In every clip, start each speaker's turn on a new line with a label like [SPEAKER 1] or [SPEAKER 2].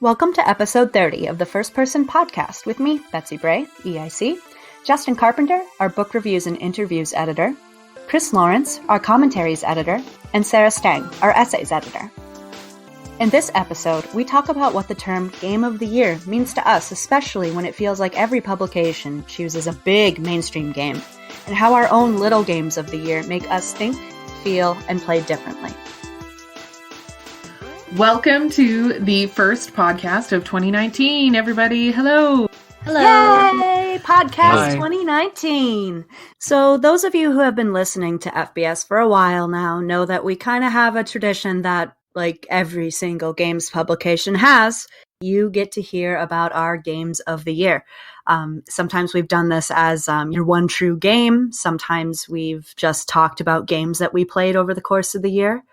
[SPEAKER 1] Welcome to episode 30 of the First Person Podcast with me, Betsy Bray, EIC, Justin Carpenter, our book reviews and interviews editor, Chris Lawrence, our commentaries editor, and Sarah Stang, our essays editor. In this episode, we talk about what the term Game of the Year means to us, especially when it feels like every publication chooses a big mainstream game, and how our own little games of the year make us think, feel, and play differently.
[SPEAKER 2] Welcome to the first podcast of 2019, everybody. Hello.
[SPEAKER 1] Hello. Yay! Podcast
[SPEAKER 3] Hi.
[SPEAKER 1] 2019. So those of you who have been listening to FBS for a while now know that we kind of have a tradition that, like every single games publication has, you get to hear about our games of the year. Sometimes we've done this as your one true game. Sometimes we've just talked about games that we played over the course of the year.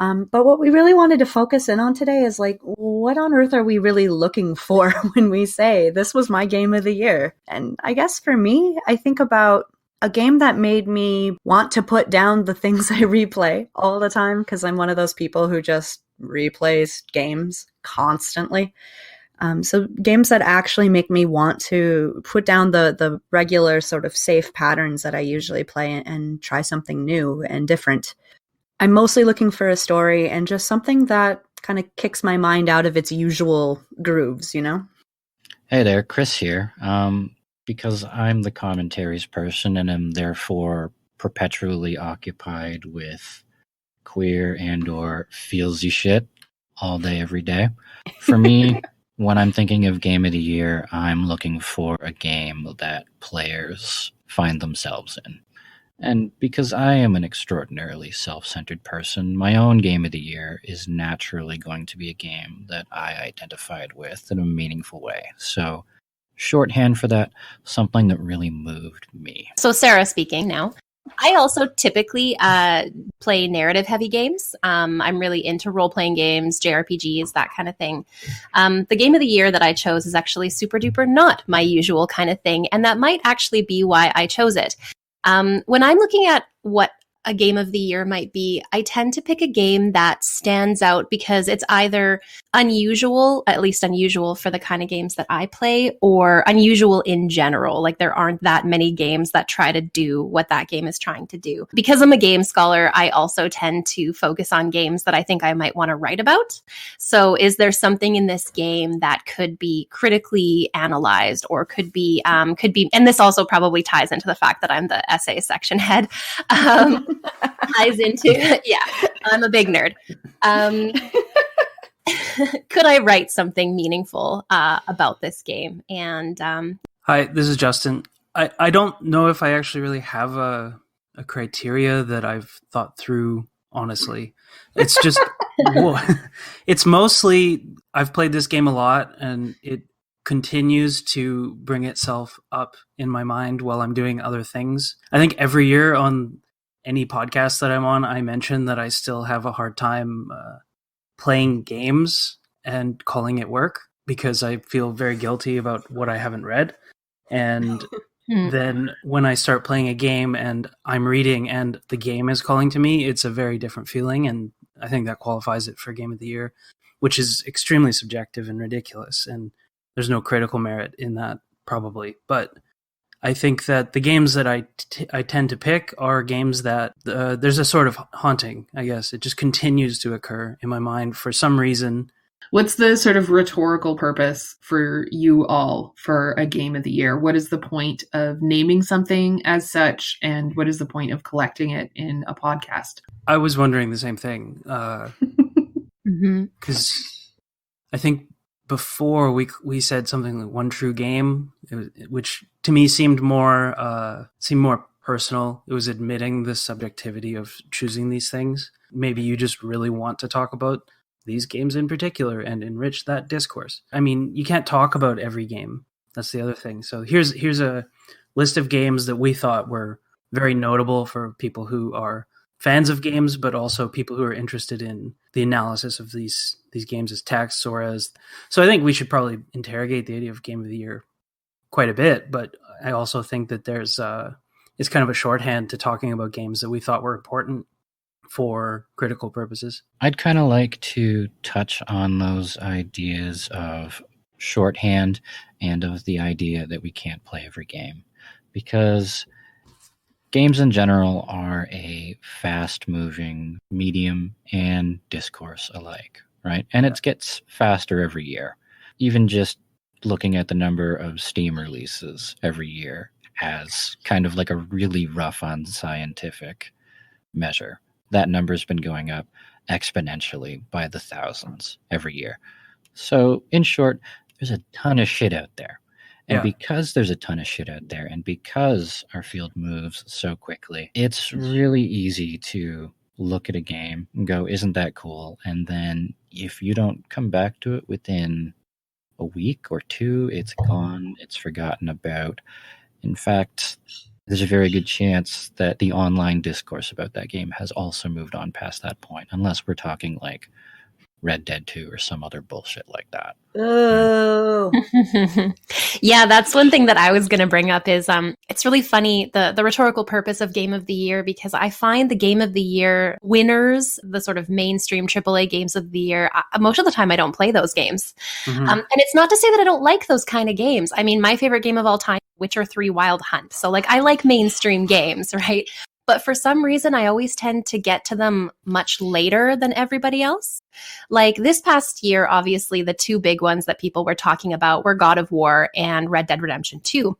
[SPEAKER 1] But what we really wanted to focus in on today is like, what on earth are we really looking for when we say this was my game of the year? And I guess for me, I think about a game that made me want to put down the things I replay all the time, because I'm one of those people who just replays games constantly. So games that actually make me want to put down the regular sort of safe patterns that I usually play and try something new and different. I'm mostly looking for a story and just something that kind of kicks my mind out of its usual grooves, you know?
[SPEAKER 3] Hey there, Chris here. Because I'm the commentaries person and am therefore perpetually occupied with queer and or feelsy shit all day, every day. For me, when I'm thinking of Game of the Year, I'm looking for a game that players find themselves in. And because I am an extraordinarily self-centered person, my own Game of the Year is naturally going to be a game that I identified with in a meaningful way. So, shorthand for that, something that really moved me.
[SPEAKER 4] So Sarah speaking now. I also typically play narrative-heavy games. I'm really into role-playing games, JRPGs, that kind of thing. The Game of the Year that I chose is actually super-duper not my usual kind of thing, and that might actually be why I chose it. When I'm looking at what a game of the year might be, I tend to pick a game that stands out because it's either unusual, at least unusual for the kind of games that I play, or unusual in general. Like there aren't that many games that try to do what that game is trying to do. Because I'm a game scholar, I also tend to focus on games that I think I might want to write about. So is there something in this game that could be critically analyzed or could be, and this also probably ties into the fact that I'm the essay section head, ties into, yeah, I'm a big nerd. Could I write something meaningful about this game? And
[SPEAKER 5] Hi, this is Justin. I don't know if I actually really have a criteria that I've thought through, honestly. It's just, it's mostly, I've played this game a lot and it continues to bring itself up in my mind while I'm doing other things. I think every year on any podcast that I'm on, I mention that I still have a hard time playing games and calling it work because I feel very guilty about what I haven't read. And then when I start playing a game and I'm reading and the game is calling to me, it's a very different feeling. And I think that qualifies it for Game of the Year, which is extremely subjective and ridiculous. And there's no critical merit in that, probably. But I think that the games that I tend to pick are games that there's a sort of haunting, I guess. It just continues to occur in my mind for some reason.
[SPEAKER 2] What's the sort of rhetorical purpose for you all for a game of the year? What is the point of naming something as such? And what is the point of collecting it in a podcast?
[SPEAKER 5] I was wondering the same thing. Because I think before we said something like one true game, which to me seemed more personal. It was admitting the subjectivity of choosing these things. Maybe you just really want to talk about these games in particular and enrich that discourse. I mean, you can't talk about every game. That's the other thing. So here's a list of games that we thought were very notable for people who are fans of games, but also people who are interested in the analysis of these games as texts or as. So I think we should probably interrogate the idea of Game of the Year quite a bit, but I also think that there's it's kind of a shorthand to talking about games that we thought were important. for critical purposes.
[SPEAKER 3] I'd kind of like to touch on those ideas of shorthand and of the idea that we can't play every game, because games in general are a fast-moving medium and discourse alike, right? And it gets faster every year. Even just looking at the number of Steam releases every year as kind of like a really rough on scientific measure. That number's been going up exponentially by the thousands every year. So, in short, there's a ton of shit out there. And because there's a ton of shit out there, and because our field moves so quickly, it's really easy to look at a game and go, isn't that cool? And then if you don't come back to it within a week or two, it's gone, it's forgotten about. In fact, there's a very good chance that the online discourse about that game has also moved on past that point, unless we're talking like Red Dead 2 or some other bullshit like that.
[SPEAKER 1] Oh.
[SPEAKER 4] Yeah, that's one thing that I was going to bring up is it's really funny, the rhetorical purpose of Game of the Year, because I find the Game of the Year winners, the sort of mainstream AAA games of the year, most of the time I don't play those games. And it's not to say that I don't like those kind of games. I mean, my favorite game of all time, Witcher 3 Wild Hunt. So like I like mainstream games, right? But for some reason, I always tend to get to them much later than everybody else. Like this past year, obviously, the two big ones that people were talking about were God of War and Red Dead Redemption 2.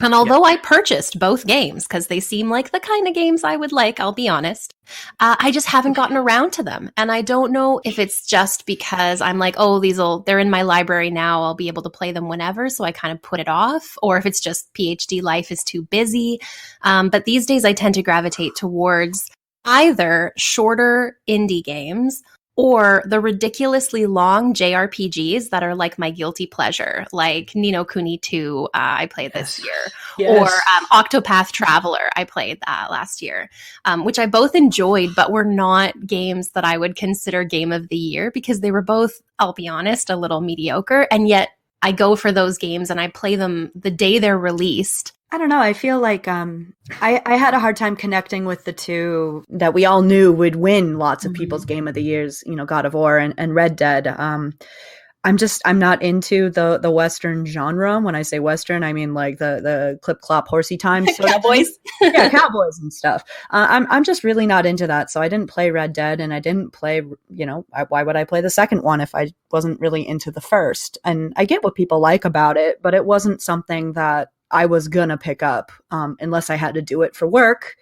[SPEAKER 4] And although I purchased both games because they seem like the kind of games I would like, I'll be honest, I just haven't gotten around to them. And I don't know if it's just because I'm like, oh, they're in my library now, I'll be able to play them whenever. So I kind of put it off, or if it's just PhD life is too busy. But these days I tend to gravitate towards either shorter indie games or the ridiculously long JRPGs that are like my guilty pleasure, like Ni no Kuni 2 I played this year, or Octopath Traveler I played last year, which I both enjoyed, but were not games that I would consider Game of the Year because they were both, I'll be honest, a little mediocre, and yet I go for those games and I play them the day they're released.
[SPEAKER 1] I don't know. I feel like I had a hard time connecting with the two that we all knew would win lots of people's Game of the Years, God of War and Red Dead. I'm not into the Western genre. When I say Western, I mean like the clip clop horsey time sort
[SPEAKER 4] cowboys.
[SPEAKER 1] Yeah, cowboys and stuff. I'm just really not into that. So I didn't play Red Dead, and I didn't play, why would I play the second one if I wasn't really into the first? And I get what people like about it, but it wasn't something that I was gonna pick up unless I had to do it for work.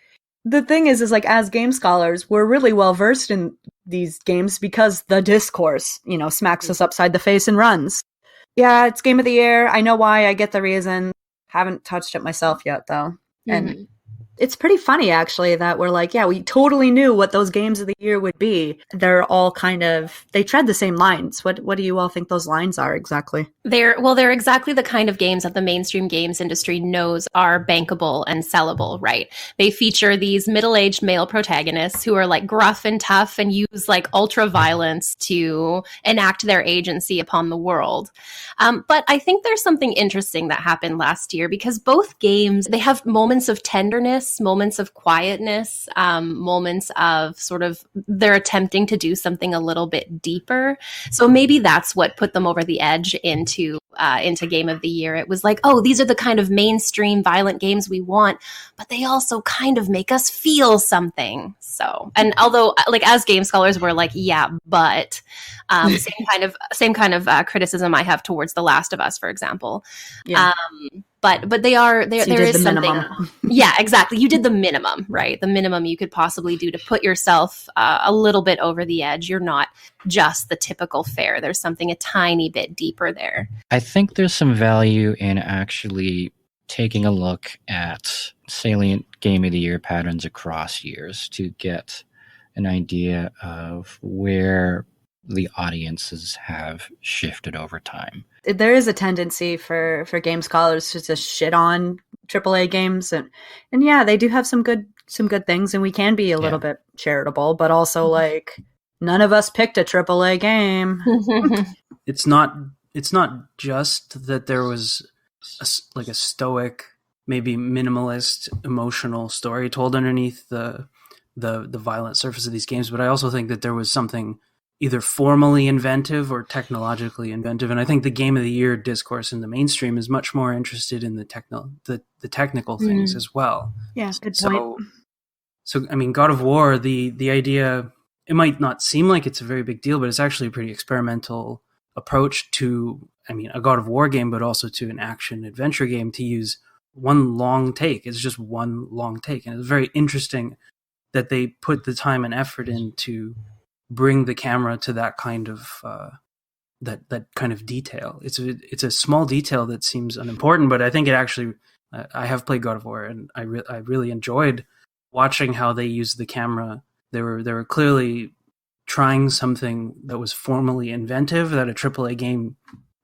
[SPEAKER 1] The thing is like, as game scholars, we're really well versed in these games because the discourse, smacks us upside the face and runs. Yeah, it's Game of the Year. I know why. I get the reason. Haven't touched it myself yet, though. And it's pretty funny, actually, that we're like, yeah, we totally knew what those games of the year would be. They're all they tread the same lines. What do you all think those lines are exactly?
[SPEAKER 4] They're exactly the kind of games that the mainstream games industry knows are bankable and sellable, right? They feature these middle-aged male protagonists who are like gruff and tough and use like ultra violence to enact their agency upon the world. But I think there's something interesting that happened last year because both games, they have moments of tenderness, moments of quietness, moments of sort of they're attempting to do something a little bit deeper. So maybe that's what put them over the edge into Game of the Year. It was like, oh, these are the kind of mainstream violent games we want, but they also kind of make us feel something. So, and although like as game scholars, we're like, yeah, but same kind of criticism I have towards The Last of Us, for example. Yeah. But there is something. Minimum. Yeah, exactly. You did the minimum, right? The minimum you could possibly do to put yourself a little bit over the edge. You're not just the typical fare. There's something a tiny bit deeper there.
[SPEAKER 3] I think there's some value in actually taking a look at salient Game of the Year patterns across years to get an idea of where the audiences have shifted over time.
[SPEAKER 1] There is a tendency for game scholars to just shit on AAA games, and yeah, they do have some good things, and we can be a little bit charitable, but also like none of us picked a AAA game.
[SPEAKER 5] It's not just that there was a stoic, maybe minimalist, emotional story told underneath the the violent surface of these games, but I also think that there was something either formally inventive or technologically inventive. And I think the Game of the Year discourse in the mainstream is much more interested in the technical things as well.
[SPEAKER 1] Yeah, good point.
[SPEAKER 5] So I mean, God of War, the idea, it might not seem like it's a very big deal, but it's actually a pretty experimental approach to, I mean, a God of War game, but also to an action adventure game, to use one long take. It's just one long take. And it's very interesting that they put the time and effort in to bring the camera to that kind of that kind of detail. It's a small detail that seems unimportant, but I think it actually. I have played God of War, and I really enjoyed watching how they used the camera. They were clearly trying something that was formally inventive that a AAA game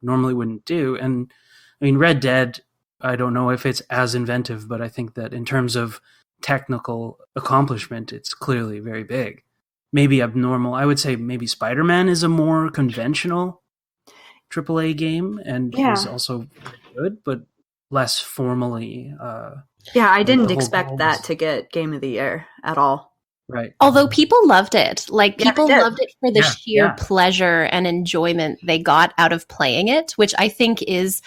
[SPEAKER 5] normally wouldn't do. And I mean, Red Dead, I don't know if it's as inventive, but I think that in terms of technical accomplishment, it's clearly very big. Maybe abnormal. I would say maybe Spider-Man is a more conventional AAA game and is also good, but less formally.
[SPEAKER 1] I didn't expect that to get Game of the Year at all.
[SPEAKER 5] Right.
[SPEAKER 4] Although people loved it. Like, people loved it for the sheer
[SPEAKER 5] Yeah.
[SPEAKER 4] pleasure and enjoyment they got out of playing it, which I think is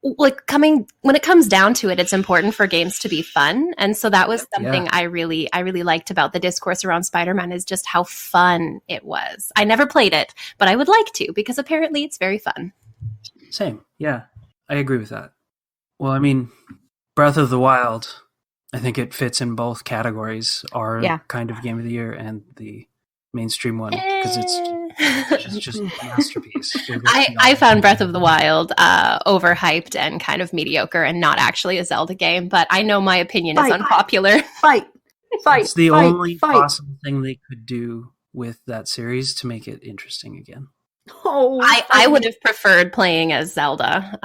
[SPEAKER 4] like when it comes down to it, it's important for games to be fun. And so that was something I really liked about the discourse around Spider-Man, is just how fun it was. I never played it, but I would like to, because apparently it's very fun.
[SPEAKER 5] Same. Yeah. I agree with that. Well, I mean, Breath of the Wild, I think it fits in both categories, our kind of Game of the Year and the mainstream one, because it's just a masterpiece.
[SPEAKER 4] I found Breath of the Wild overhyped and kind of mediocre and not actually a Zelda game, but I know my opinion is unpopular.
[SPEAKER 5] It's the only possible thing they could do with that series to make it interesting again.
[SPEAKER 1] Oh,
[SPEAKER 4] I would have preferred playing as Zelda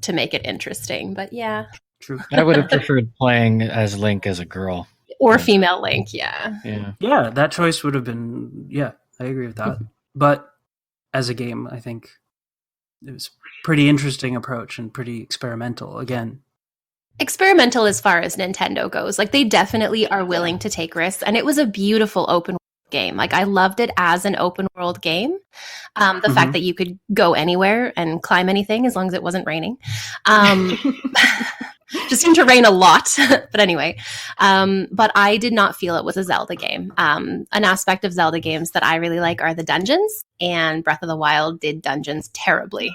[SPEAKER 4] to make it interesting, but yeah.
[SPEAKER 5] True.
[SPEAKER 3] I would have preferred playing as Link as a girl.
[SPEAKER 4] Or female Link, yeah.
[SPEAKER 5] Yeah, that choice would have been, I agree with that. But as a game, I think it was a pretty interesting approach and pretty experimental, again.
[SPEAKER 4] Experimental as far as Nintendo goes. Like, they definitely are willing to take risks, and it was a beautiful open game. Like, I loved it as an open world game. The fact that you could go anywhere and climb anything as long as it wasn't raining. Just seemed to rain a lot. But anyway, but I did not feel it was a Zelda game. An aspect of Zelda games that I really like are the dungeons, and Breath of the Wild did dungeons terribly.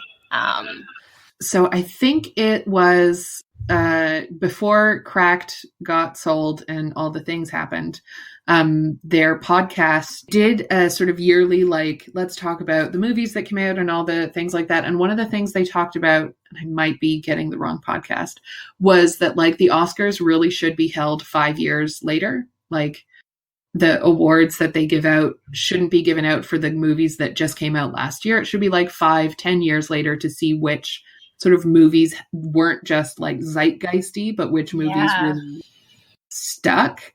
[SPEAKER 2] So I think it was before Cracked got sold and all the things happened. Their podcast did a sort of yearly, like, let's talk about the movies that came out and all the things like that. And one of the things they talked about, and I might be getting the wrong podcast, was that, like, the Oscars really should be held 5 years later. Like, the awards that they give out shouldn't be given out for the movies that just came out last year. It should be like 5-10 years later to see which sort of movies weren't just like zeitgeisty, but which movies really stuck.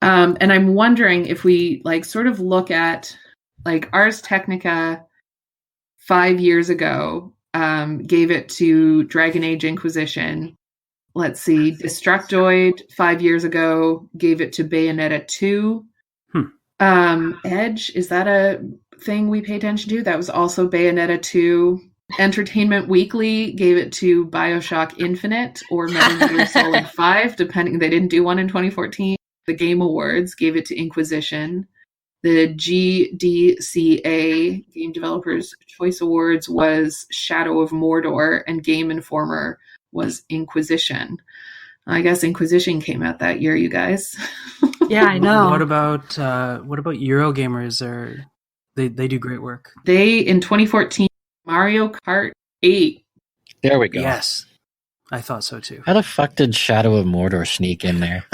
[SPEAKER 2] And I'm wondering if we like sort of look at like Ars Technica 5 years ago, gave it to Dragon Age Inquisition. Let's see, Destructoid 5 years ago gave it to Bayonetta 2. Edge, is that a thing we pay attention to? That was also Bayonetta 2. Entertainment Weekly gave it to BioShock Infinite or Metal Gear Solid 5, depending. They didn't do one in 2014. The Game Awards gave it to Inquisition. The GDCA, Game Developers Choice Awards, was Shadow of Mordor, and Game Informer was Inquisition. I guess Inquisition came out that year, you guys.
[SPEAKER 1] Yeah, I know.
[SPEAKER 5] What about Eurogamers? They do great work.
[SPEAKER 2] They, in 2014, Mario Kart 8.
[SPEAKER 3] There we go.
[SPEAKER 5] Yes. I thought so too.
[SPEAKER 3] How the fuck did Shadow of Mordor sneak in there?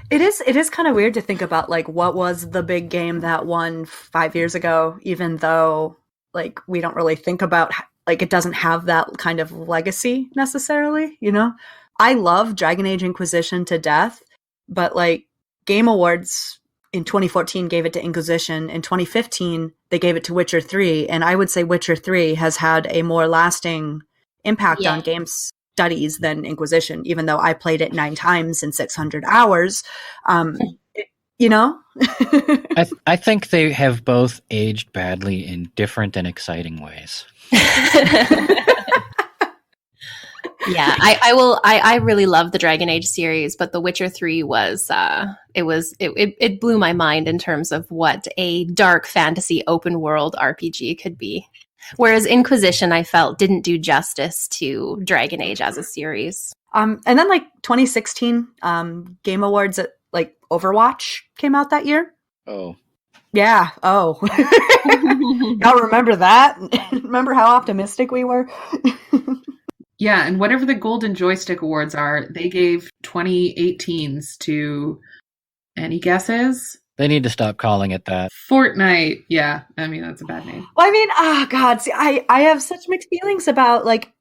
[SPEAKER 1] It is kind of weird to think about, like, what was the big game that won 5 years ago, even though, like, we don't really think about, like, it doesn't have that kind of legacy necessarily, you know? I love Dragon Age Inquisition to death, but, like, Game Awards in 2014 gave it to Inquisition. In 2015, they gave it to Witcher 3, and I would say Witcher 3 has had a more lasting impact on game studies than Inquisition, even though I played it 9 times in 600 hours. you know?
[SPEAKER 3] I think they have both aged badly in different and exciting ways.
[SPEAKER 4] Yeah, I really love the Dragon Age series, but The Witcher 3 it blew my mind in terms of what a dark fantasy open world RPG could be. Whereas Inquisition, I felt, didn't do justice to Dragon Age as a series.
[SPEAKER 1] And then like 2016 Game Awards at like Overwatch came out that year.
[SPEAKER 3] Oh.
[SPEAKER 1] Yeah. Oh. Y'all remember that? Remember how optimistic we were?
[SPEAKER 2] Yeah, and whatever the Golden Joystick Awards are, they gave 2018s to, any guesses?
[SPEAKER 3] They need to stop calling it that.
[SPEAKER 2] Fortnite. Yeah, I mean, that's a bad name.
[SPEAKER 1] Well, I mean, oh God, see, I have such mixed feelings about like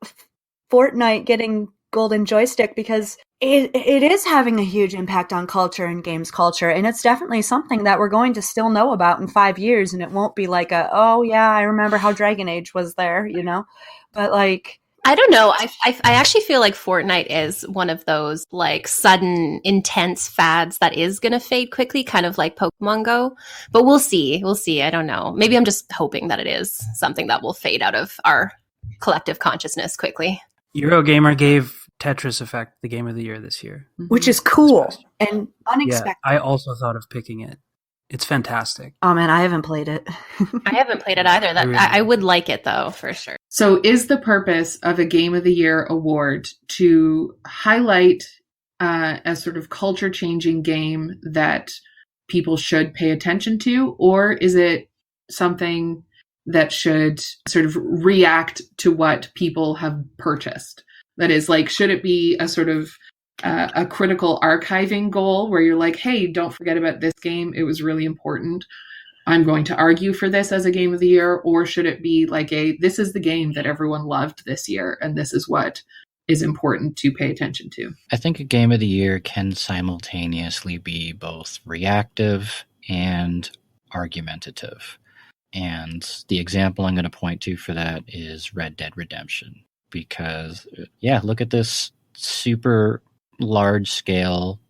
[SPEAKER 1] Fortnite getting Golden Joystick because it is having a huge impact on culture and games culture, and it's definitely something that we're going to still know about in 5 years, and it won't be like oh yeah, I remember how Dragon Age was there, you know? But like,
[SPEAKER 4] I don't know. I actually feel like Fortnite is one of those like sudden, intense fads that is going to fade quickly, kind of like Pokemon Go. But we'll see. We'll see. I don't know. Maybe I'm just hoping that it is something that will fade out of our collective consciousness quickly.
[SPEAKER 5] Eurogamer gave Tetris Effect the game of the year this year.
[SPEAKER 1] Which is cool and unexpected.
[SPEAKER 5] Yeah, I also thought of picking it. It's fantastic.
[SPEAKER 1] Oh man, I haven't played it.
[SPEAKER 4] I haven't played it either. I would like it though, for sure.
[SPEAKER 2] So is the purpose of a Game of the Year award to highlight a sort of culture-changing game that people should pay attention to, or is it something that should sort of react to what people have purchased? That is, like, should it be a sort of a critical archiving goal where you're like, hey, don't forget about this game. It was really important. I'm going to argue for this as a game of the year. Or should it be like this is the game that everyone loved this year, and this is what is important to pay attention to?
[SPEAKER 3] I think a game of the year can simultaneously be both reactive and argumentative. And the example I'm going to point to for that is Red Dead Redemption. Because, yeah, look at this super large-scale,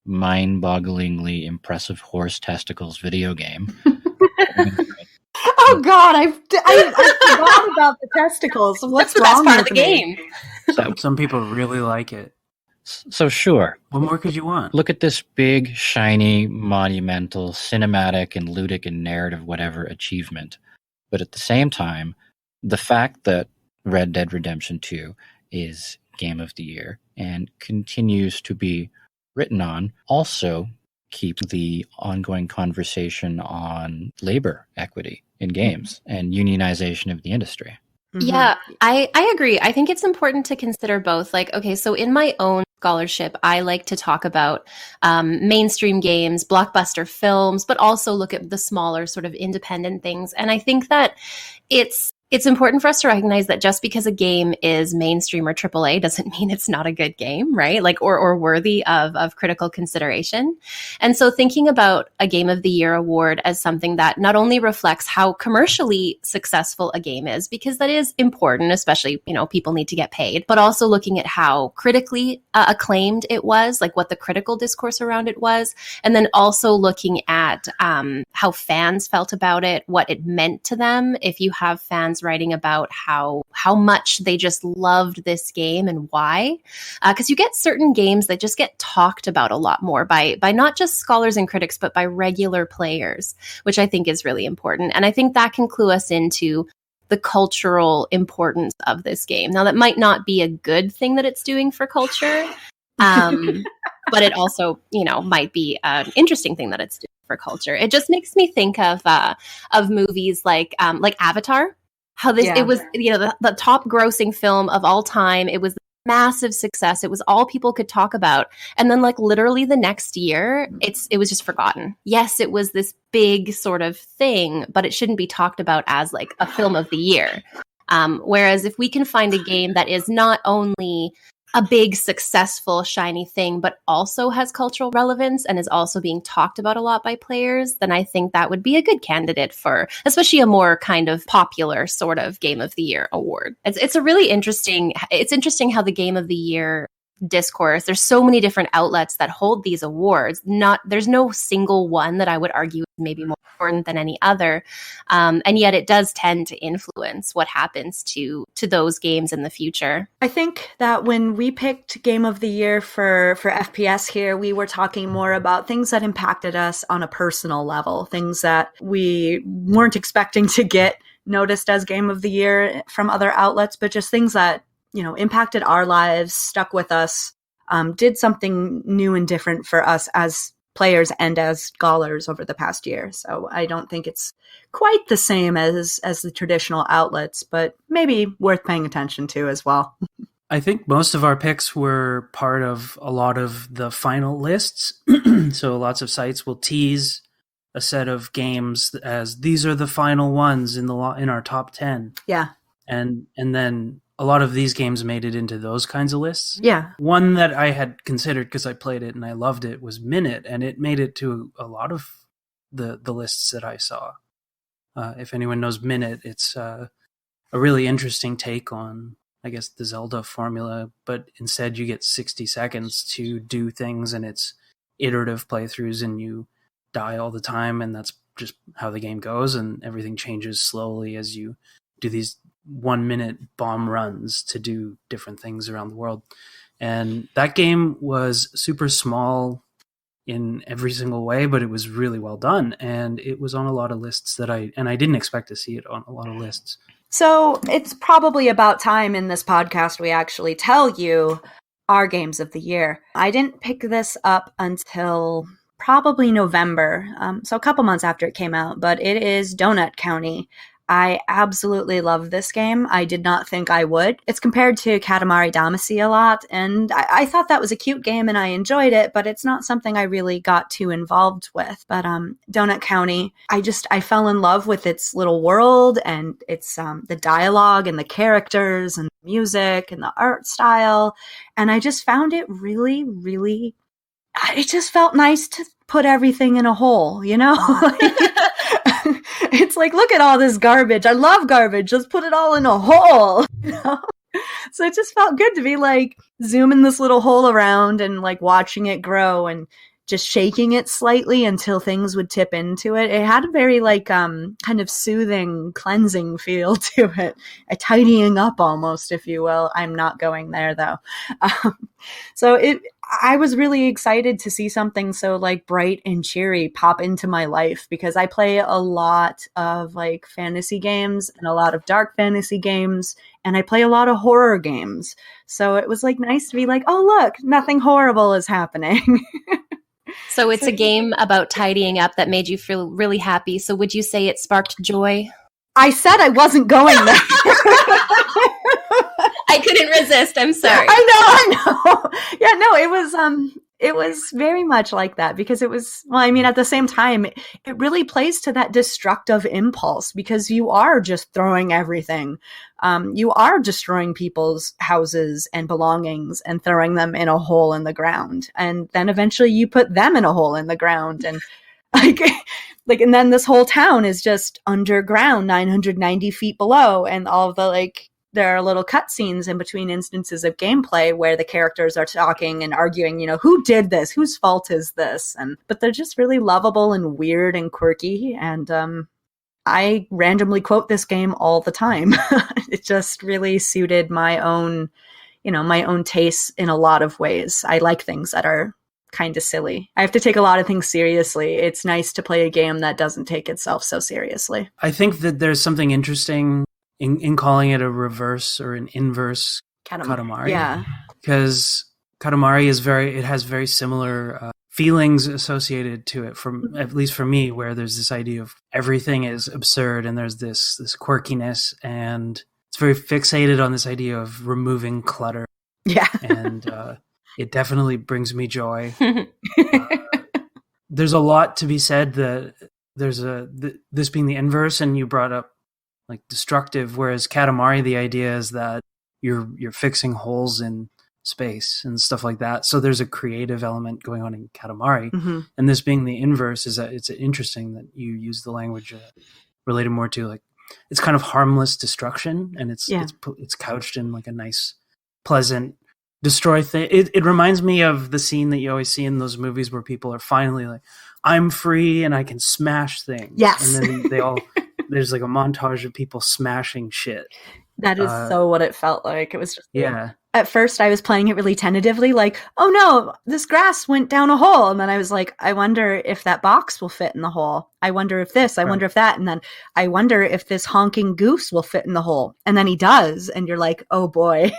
[SPEAKER 3] mind-bogglingly impressive horse testicles video game.
[SPEAKER 1] Oh God, I forgot about the testicles. What's
[SPEAKER 4] That's the
[SPEAKER 1] wrong
[SPEAKER 4] best part
[SPEAKER 1] with
[SPEAKER 4] of the
[SPEAKER 1] me?
[SPEAKER 4] game.
[SPEAKER 5] Some people really like it.
[SPEAKER 3] So sure.
[SPEAKER 5] What more could you want?
[SPEAKER 3] Look at this big, shiny, monumental, cinematic and ludic and narrative whatever achievement. But at the same time, the fact that Red Dead Redemption 2 is Game of the Year and continues to be written on also keeps the ongoing conversation on labor equity in games and unionization of the industry.
[SPEAKER 1] Mm-hmm.
[SPEAKER 4] Yeah, I agree. I think it's important to consider both. Like, okay, so in my own scholarship, I like to talk about mainstream games, blockbuster films, but also look at the smaller sort of independent things. And I think that it's important for us to recognize that just because a game is mainstream or AAA doesn't mean it's not a good game, right? Like, or worthy of critical consideration. And so thinking about a Game of the Year award as something that not only reflects how commercially successful a game is, because that is important, especially, people need to get paid, but also looking at how critically acclaimed it was, like what the critical discourse around it was. And then also looking at how fans felt about it, what it meant to them. If you have fans writing about how much they just loved this game and why, because you get certain games that just get talked about a lot more by not just scholars and critics, but by regular players, which I think is really important. And I think that can clue us into the cultural importance of this game. Now, that might not be a good thing that it's doing for culture, but it also, might be an interesting thing that it's doing for culture. It just makes me think of movies like Avatar. How it was, the top grossing film of all time. It was a massive success. It was all people could talk about. And then like literally the next year, it was just forgotten. Yes, it was this big sort of thing, but it shouldn't be talked about as like a film of the year. Whereas if we can find a game that is not only a big, successful, shiny thing, but also has cultural relevance and is also being talked about a lot by players, then I think that would be a good candidate for, especially a more kind of popular sort of Game of the Year award. It's a really interesting, it's interesting how the Game of the Year discourse. There's so many different outlets that hold these awards. There's no single one that I would argue is maybe more important than any other. And yet it does tend to influence what happens to those games in the future.
[SPEAKER 1] I think that when we picked Game of the Year for FPS here, we were talking more about things that impacted us on a personal level, things that we weren't expecting to get noticed as Game of the Year from other outlets, but just things that, impacted our lives, stuck with us, did something new and different for us as players and as scholars over the past year. So I don't think it's quite the same as the traditional outlets, but maybe worth paying attention to as well.
[SPEAKER 5] I think most of our picks were part of a lot of the final lists. So lots of sites will tease a set of games as these are the final ones in our top 10.
[SPEAKER 1] Yeah.
[SPEAKER 5] And then a lot of these games made it into those kinds of lists.
[SPEAKER 1] Yeah.
[SPEAKER 5] One that I had considered because I played it and I loved it was Minute, and it made it to a lot of the lists that I saw. If anyone knows Minute, it's a really interesting take on, I guess, the Zelda formula, but instead you get 60 seconds to do things, and it's iterative playthroughs, and you die all the time, and that's just how the game goes, and everything changes slowly as you do these 1 minute bomb runs to do different things around the world. And that game was super small in every single way, but it was really well done, and it was on a lot of lists that I didn't expect to see it on a lot of lists.
[SPEAKER 1] So it's probably about time in this podcast we actually tell you our games of the year. I didn't pick this up until probably November, so a couple months after it came out, but it is Donut County. I absolutely love this game. I did not think I would. It's compared to Katamari Damacy a lot, and I thought that was a cute game and I enjoyed it, but it's not something I really got too involved with. But Donut County, I fell in love with its little world, and its the dialogue and the characters and the music and the art style, and I just found it really, really, it just felt nice to put everything in a hole, It's like, look at all this garbage. I love garbage. Let's put it all in a hole. So it just felt good to be like zooming this little hole around and like watching it grow and just shaking it slightly until things would tip into it. It had a very like kind of soothing, cleansing feel to it, a tidying up almost, if you will. I'm not going there though. I was really excited to see something so like bright and cheery pop into my life, because I play a lot of like fantasy games and a lot of dark fantasy games, and I play a lot of horror games. So it was like nice to be like, oh look, nothing horrible is happening.
[SPEAKER 4] So it's a game about tidying up that made you feel really happy. So would you say it sparked joy?
[SPEAKER 1] I said I wasn't going there.
[SPEAKER 4] I couldn't resist. I'm sorry.
[SPEAKER 1] I know. Yeah, no, it was very much like that, because it was, well, I mean, at the same time, it really plays to that destructive impulse, because you are just throwing everything. You are destroying people's houses and belongings and throwing them in a hole in the ground. And then eventually you put them in a hole in the ground. And and then this whole town is just underground, 990 feet below. And all of the there are little cutscenes in between instances of gameplay where the characters are talking and arguing, who did this? Whose fault is this? But they're just really lovable and weird and quirky. And I randomly quote this game all the time. It just really suited my own tastes in a lot of ways. I like things that are kind of silly. I have to take a lot of things seriously. It's nice to play a game that doesn't take itself so seriously.
[SPEAKER 5] I think that there's something interesting in calling it a reverse or an inverse Katamari.
[SPEAKER 1] Yeah.
[SPEAKER 5] Because Katamari has very similar feelings associated to it, from at least for me, where there's this idea of everything is absurd and there's this quirkiness, and it's very fixated on this idea of removing clutter.
[SPEAKER 1] Yeah.
[SPEAKER 5] And it definitely brings me joy. There's a lot to be said that there's this being the inverse, and you brought up like destructive, whereas Katamari, the idea is that you're fixing holes in space and stuff like that. So there's a creative element going on in Katamari.
[SPEAKER 1] Mm-hmm.
[SPEAKER 5] And this being the inverse is that it's interesting that you use the language related more to like, it's kind of harmless destruction, and it's couched in like a nice, pleasant destroy things. It reminds me of the scene that you always see in those movies where people are finally like, I'm free and I can smash things.
[SPEAKER 1] Yes.
[SPEAKER 5] And then there's like a montage of people smashing shit.
[SPEAKER 1] That is so what it felt like. It was just,
[SPEAKER 5] yeah.
[SPEAKER 1] At first I was playing it really tentatively, like, oh no, this grass went down a hole. And then I was like, I wonder if that box will fit in the hole. I wonder if this, I wonder if that. And then I wonder if this honking goose will fit in the hole. And then he does. And you're like, oh boy.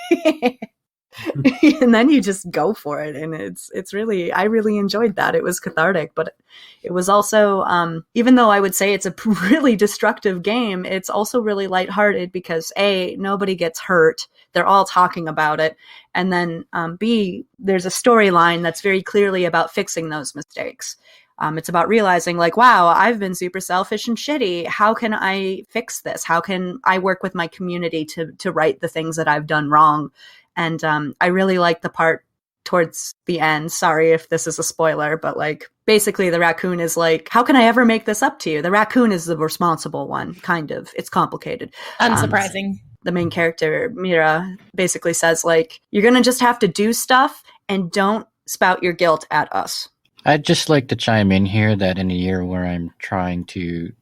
[SPEAKER 1] And then you just go for it. And it's really, I really enjoyed that. It was cathartic, but it was also, even though I would say it's a really destructive game, it's also really lighthearted because A, nobody gets hurt. They're all talking about it. And then B, there's a storyline that's very clearly about fixing those mistakes. It's about realizing like, wow, I've been super selfish and shitty. How can I fix this? How can I work with my community to right the things that I've done wrong? And I really like the part towards the end. Sorry if this is a spoiler, but like basically the raccoon is like, how can I ever make this up to you? The raccoon is the responsible one, kind of. It's complicated.
[SPEAKER 4] Unsurprising.
[SPEAKER 1] The main character, Mira, basically says like, you're going to just have to do stuff and don't spout your guilt at us.
[SPEAKER 3] I'd just like to chime in here that in a year where I'm trying to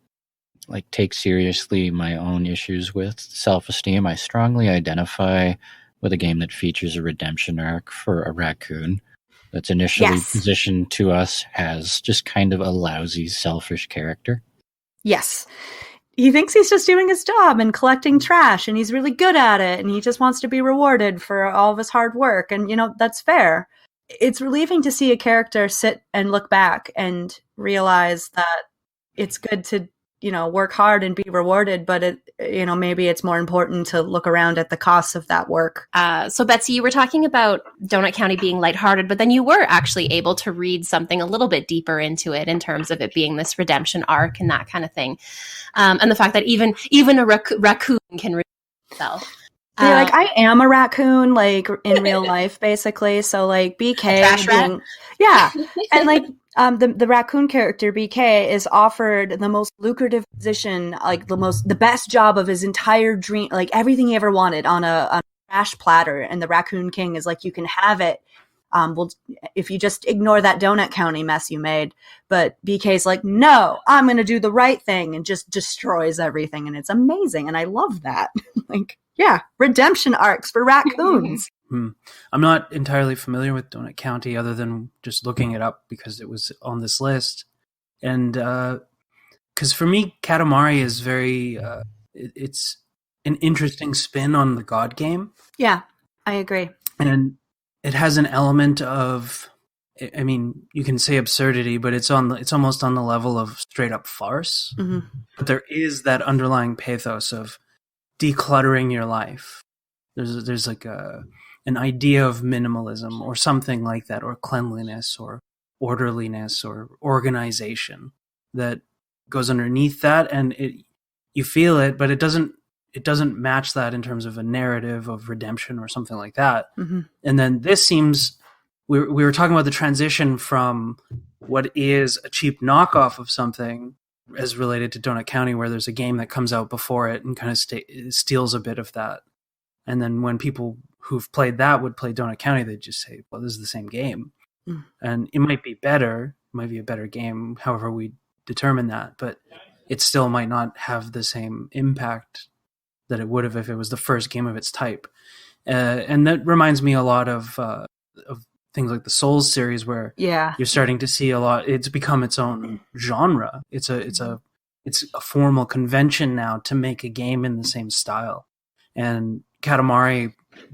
[SPEAKER 3] like take seriously my own issues with self-esteem, I strongly identify with a game that features a redemption arc for a raccoon that's initially positioned to us as just kind of a lousy, selfish character.
[SPEAKER 1] Yes. He thinks he's just doing his job and collecting trash, and he's really good at it, and he just wants to be rewarded for all of his hard work. And, you know, that's fair. It's relieving to see a character sit and look back and realize that it's good to, you know, work hard and be rewarded, but it, you know, maybe it's more important to look around at the costs of that work.
[SPEAKER 4] So Betsy, you were talking about Donut County being lighthearted, but then you were actually able to read something a little bit deeper into it in terms of it being this redemption arc and that kind of thing. And the fact that even a raccoon can redeem itself.
[SPEAKER 1] Yeah, like I am a raccoon, like in real life, basically. So like BK,
[SPEAKER 4] trash rat?
[SPEAKER 1] Yeah, and like the raccoon character BK is offered the most lucrative position, like the best job of his entire dream, like everything he ever wanted on a trash platter. And the Raccoon King is like, you can have it. Well, if you just ignore that Donut County mess you made. But BK's like, no, I'm going to do the right thing, and just destroys everything. And it's amazing. And I love that. Like, yeah, redemption arcs for raccoons.
[SPEAKER 5] I'm not entirely familiar with Donut County other than just looking it up because it was on this list. And because for me, Katamari is very, it's an interesting spin on the God game.
[SPEAKER 1] Yeah, I agree.
[SPEAKER 5] And it has an element of, I mean, you can say absurdity, but it's almost on the level of straight up farce. Mm-hmm. But there is that underlying pathos of decluttering your life. There's like an idea of minimalism or something like that, or cleanliness or orderliness or organization that goes underneath that, and you feel it, but it doesn't match that in terms of a narrative of redemption or something like that. Mm-hmm. And then this seems, we were talking about the transition from what is a cheap knockoff of something as related to Donut County, where there's a game that comes out before it and kind of steals a bit of that. And then when people who've played that would play Donut County, they'd just say, well, this is the same game. Mm. And it might be better, it might be a better game, however we determine that, but it still might not have the same impact that it would have if it was the first game of its type. And that reminds me a lot of things like the Souls series, where you're starting to see a lot. It's become its own genre. It's a formal convention now to make a game in the same style. And Katamari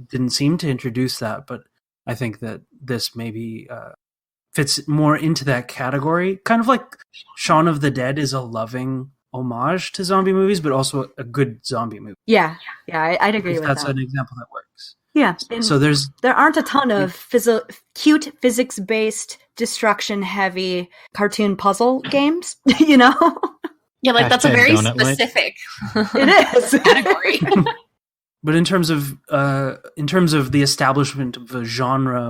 [SPEAKER 5] didn't seem to introduce that, but I think that this maybe fits more into that category. Kind of like Shaun of the Dead is a loving homage to zombie movies, but also a good zombie movie.
[SPEAKER 1] Yeah, I'd agree with that.
[SPEAKER 5] That's an example that works.
[SPEAKER 1] Yeah.
[SPEAKER 5] So
[SPEAKER 1] there aren't a ton of cute physics-based, destruction-heavy cartoon puzzle games, you know?
[SPEAKER 4] Yeah, like that's a very specific
[SPEAKER 1] it is
[SPEAKER 4] category.
[SPEAKER 5] But in terms of the establishment of a genre,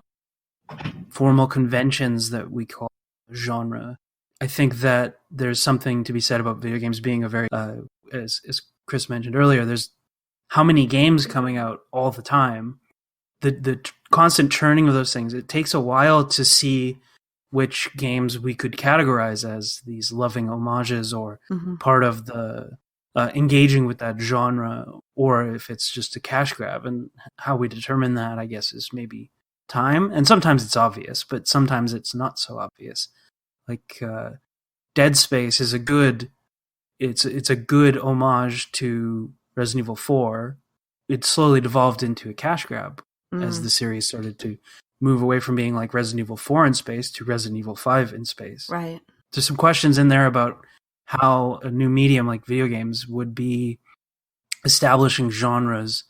[SPEAKER 5] formal conventions that we call genre, I think that there's something to be said about video games being a very, as Chris mentioned earlier, there's how many games coming out all the time, the constant churning of those things, it takes a while to see which games we could categorize as these loving homages or part of the engaging with that genre, or if it's just a cash grab. And how we determine that, I guess, is maybe time. And sometimes it's obvious, but sometimes it's not so obvious. Like Dead Space is a good homage to Resident Evil 4. It slowly devolved into a cash grab as the series started to move away from being like Resident Evil 4 in space to Resident Evil 5 in space.
[SPEAKER 1] Right.
[SPEAKER 5] There's some questions in there about how a new medium like video games would be establishing genres,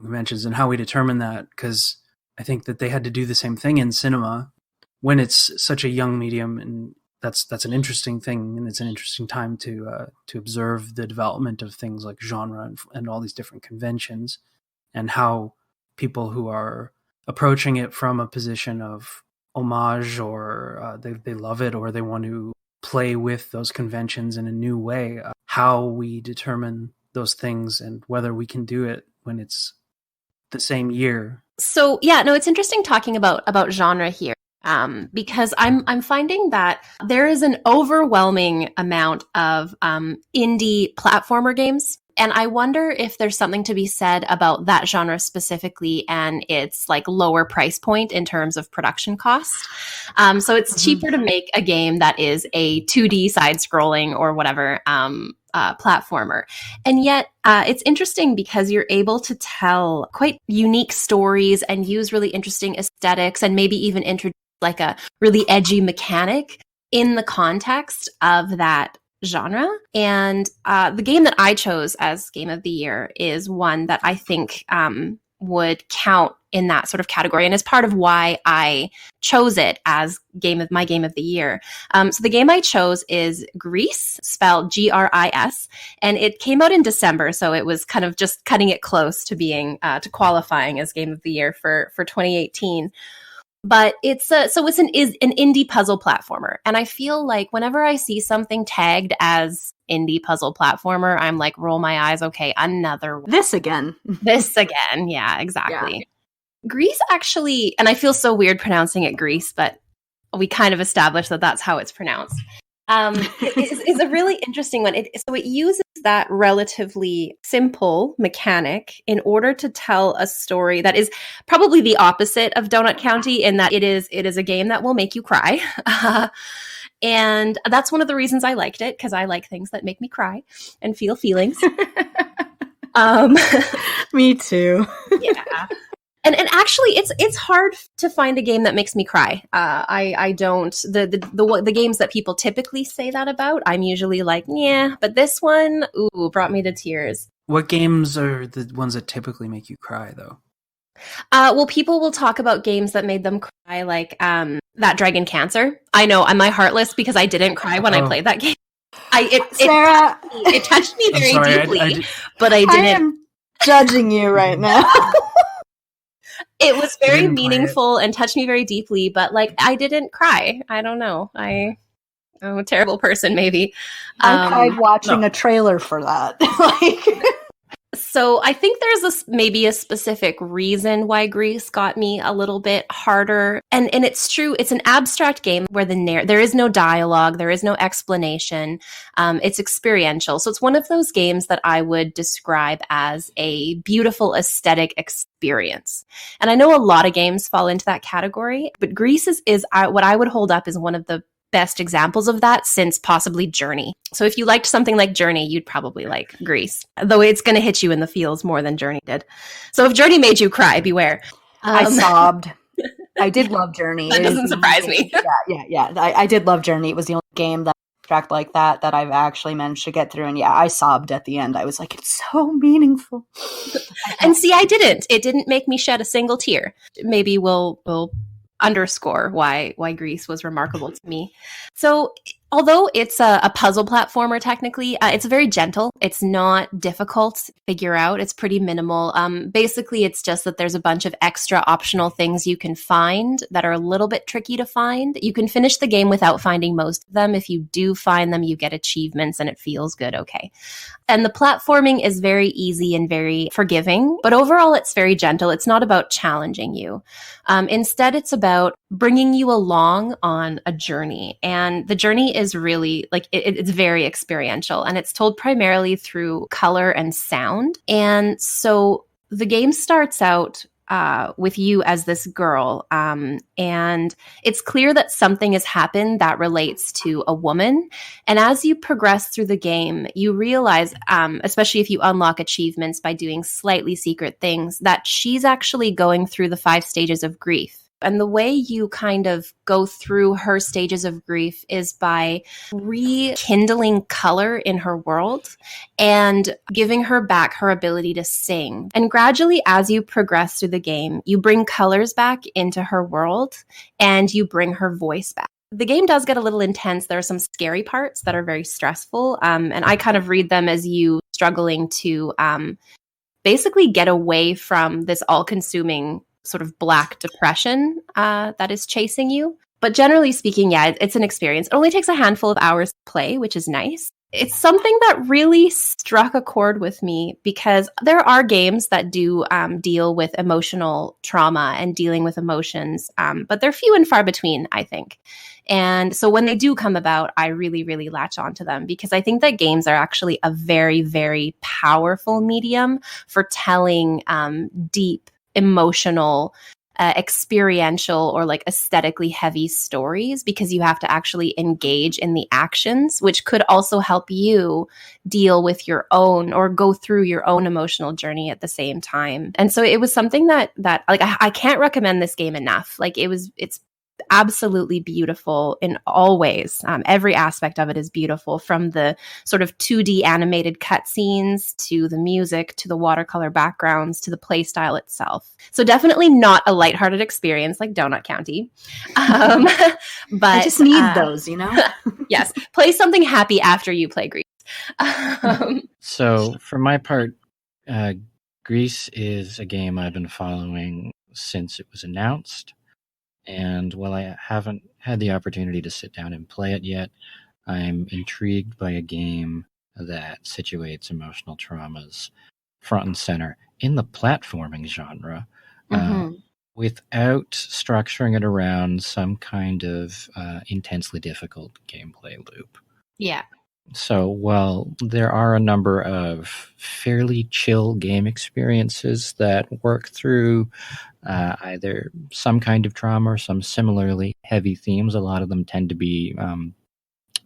[SPEAKER 5] we mentioned, and how we determine that, because I think that they had to do the same thing in cinema when it's such a young medium, and that's an interesting thing, and it's an interesting time to observe the development of things like genre and all these different conventions, and how people who are approaching it from a position of homage, or they love it, or they want to play with those conventions in a new way, how we determine those things and whether we can do it when it's the same year.
[SPEAKER 4] So yeah, no, it's interesting talking about genre here. Because I'm finding that there is an overwhelming amount of indie platformer games. And I wonder if there's something to be said about that genre specifically and its like lower price point in terms of production cost. So it's cheaper to make a game that is a 2D side-scrolling or whatever platformer. And yet it's interesting because you're able to tell quite unique stories and use really interesting aesthetics and maybe even introduce like a really edgy mechanic in the context of that genre. And the game that I chose as Game of the Year is one that I think would count in that sort of category, and is part of why I chose it as my Game of the Year. So the game I chose is Gris, spelled Gris, and it came out in December, so it was kind of just cutting it close to being to qualifying as Game of the Year for 2018. But it's an indie puzzle platformer, and I feel like whenever I see something tagged as indie puzzle platformer, I'm like, roll my eyes. Okay, another one.
[SPEAKER 1] This again.
[SPEAKER 4] Yeah, exactly. Yeah. Greece actually, and I feel so weird pronouncing it Greece, but we kind of established that that's how it's pronounced. Is a really interesting one. So it uses that relatively simple mechanic in order to tell a story that is probably the opposite of Donut County, in that it is a game that will make you cry. And that's one of the reasons I liked it, because I like things that make me cry and feel feelings.
[SPEAKER 1] Me too.
[SPEAKER 4] Yeah. And actually, it's hard to find a game that makes me cry. I don't. The games that people typically say that about, I'm usually like, yeah. But this one, brought me to tears.
[SPEAKER 5] What games are the ones that typically make you cry, though?
[SPEAKER 4] Well, people will talk about games that made them cry, like that Dragon Cancer. I know, I'm my heartless because I didn't cry when I played that game.
[SPEAKER 1] Sarah,
[SPEAKER 4] it touched me very deeply, but I didn't.
[SPEAKER 1] I am judging you right now.
[SPEAKER 4] It was very meaningful and touched me very deeply, but like I didn't cry. I don't know. I'm a terrible person, maybe.
[SPEAKER 1] I cried watching a trailer for that.
[SPEAKER 4] So I think there's maybe a specific reason why Greece got me a little bit harder. And it's true, it's an abstract game where there is no dialogue, there is no explanation. It's experiential. So it's one of those games that I would describe as a beautiful aesthetic experience. And I know a lot of games fall into that category, but Greece is what I would hold up as one of the best examples of that since possibly Journey. So if you liked something like Journey, you'd probably like Greece, though it's going to hit you in the feels more than Journey did. So if Journey made you cry, beware.
[SPEAKER 1] I sobbed. I did love Journey.
[SPEAKER 4] That doesn't surprise me.
[SPEAKER 1] Yeah. I did love Journey. It was the only game that tracked like that I've actually managed to get through. And yeah, I sobbed at the end. I was like, it's so meaningful.
[SPEAKER 4] And see, I didn't. It didn't make me shed a single tear. Maybe we'll underscore why Greece was remarkable to me. So Although it's a puzzle platformer, technically, it's very gentle. It's not difficult to figure out. It's pretty minimal. Basically, it's just that there's a bunch of extra optional things you can find that are a little bit tricky to find. You can finish the game without finding most of them. If you do find them, you get achievements and it feels good. Okay. And the platforming is very easy and very forgiving, but overall, it's very gentle. It's not about challenging you. Instead, it's about bringing you along on a journey. And the journey is really like, it's very experiential, and it's told primarily through color and sound. And so the game starts out with you as this girl. And it's clear that something has happened that relates to a woman. And as you progress through the game, you realize, especially if you unlock achievements by doing slightly secret things, that she's actually going through the 5 stages of grief. And the way you kind of go through her stages of grief is by rekindling color in her world and giving her back her ability to sing. And gradually, as you progress through the game, you bring colors back into her world and you bring her voice back. The game does get a little intense. There are some scary parts that are very stressful. And I kind of read them as you struggling to basically get away from this all-consuming sort of black depression that is chasing you. But generally speaking, yeah, it's an experience. It only takes a handful of hours to play, which is nice. It's something that really struck a chord with me because there are games that do deal with emotional trauma and dealing with emotions, but they're few and far between, I think. And so when they do come about, I really, really latch onto them because I think that games are actually a very, very powerful medium for telling deep, emotional, experiential or like aesthetically heavy stories because you have to actually engage in the actions, which could also help you deal with your own or go through your own emotional journey at the same time. And so it was something that like I can't recommend this game enough. Like it's absolutely beautiful in all ways. Every aspect of it is beautiful, from the sort of 2D animated cutscenes to the music to the watercolor backgrounds to the play style itself. So definitely not a lighthearted experience like Donut County. But
[SPEAKER 1] I just need those, you know?
[SPEAKER 4] Yes, play something happy after you play Grease.
[SPEAKER 3] So for my part, Grease is a game I've been following since it was announced. And while I haven't had the opportunity to sit down and play it yet, I'm intrigued by a game that situates emotional traumas front and center in the platforming genre, without structuring it around some kind of intensely difficult gameplay loop.
[SPEAKER 4] Yeah.
[SPEAKER 3] So while there are a number of fairly chill game experiences that work through either some kind of trauma or some similarly heavy themes, a lot of them tend to be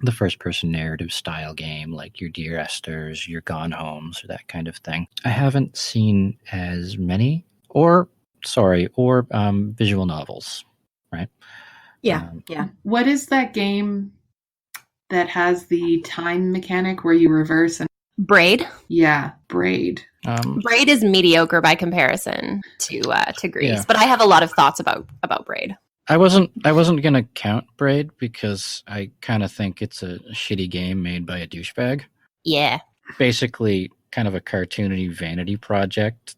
[SPEAKER 3] the first-person narrative style game, like your Dear Esther's, your Gone Homes, or that kind of thing. I haven't seen as many, or visual novels, right?
[SPEAKER 1] Yeah, yeah.
[SPEAKER 2] What is that game that has the time mechanic where you reverse and
[SPEAKER 4] Braid.
[SPEAKER 2] Yeah, Braid.
[SPEAKER 4] Braid is mediocre by comparison to Grease,
[SPEAKER 3] Yeah.
[SPEAKER 4] but I have a lot of thoughts about Braid.
[SPEAKER 3] I wasn't gonna count Braid because I kind of think it's a shitty game made by a douchebag.
[SPEAKER 4] Yeah.
[SPEAKER 3] Basically, kind of a cartoony vanity project,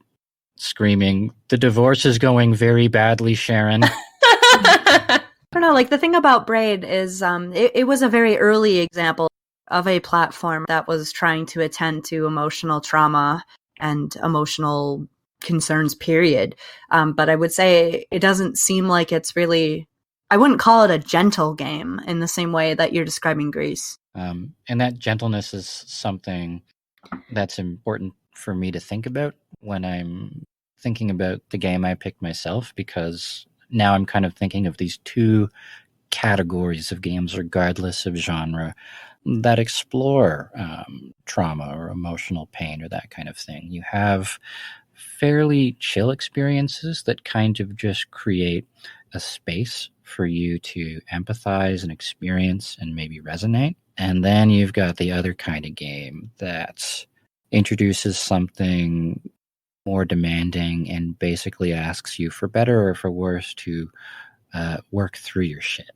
[SPEAKER 3] screaming, "The divorce is going very badly, Sharon."
[SPEAKER 1] I don't know, like the thing about Braid is it was a very early example of a platform that was trying to attend to emotional trauma and emotional concerns, period. But I would say it doesn't seem like it's really, I wouldn't call it a gentle game in the same way that you're describing Grease.
[SPEAKER 3] And that gentleness is something that's important for me to think about when I'm thinking about the game I picked myself, because now I'm kind of thinking of these two categories of games, regardless of genre, that explore trauma or emotional pain or that kind of thing. You have fairly chill experiences that kind of just create a space for you to empathize and experience and maybe resonate. And then you've got the other kind of game that introduces something more demanding and basically asks you, for better or for worse, to work through your shit.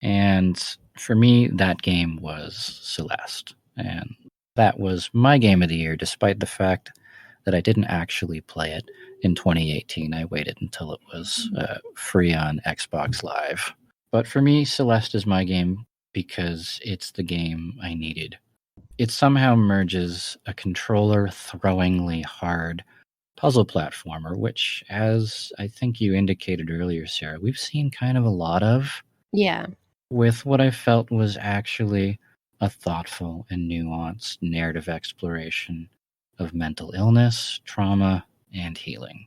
[SPEAKER 3] And for me, that game was Celeste. And that was my game of the year, despite the fact that I didn't actually play it in 2018. I waited until it was free on Xbox Live. But for me, Celeste is my game because it's the game I needed. It somehow merges a controller-throwingly hard puzzle platformer, which, as I think you indicated earlier, Sarah, we've seen kind of a lot of,
[SPEAKER 4] Yeah.
[SPEAKER 3] with what I felt was actually a thoughtful and nuanced narrative exploration of mental illness, trauma, and healing.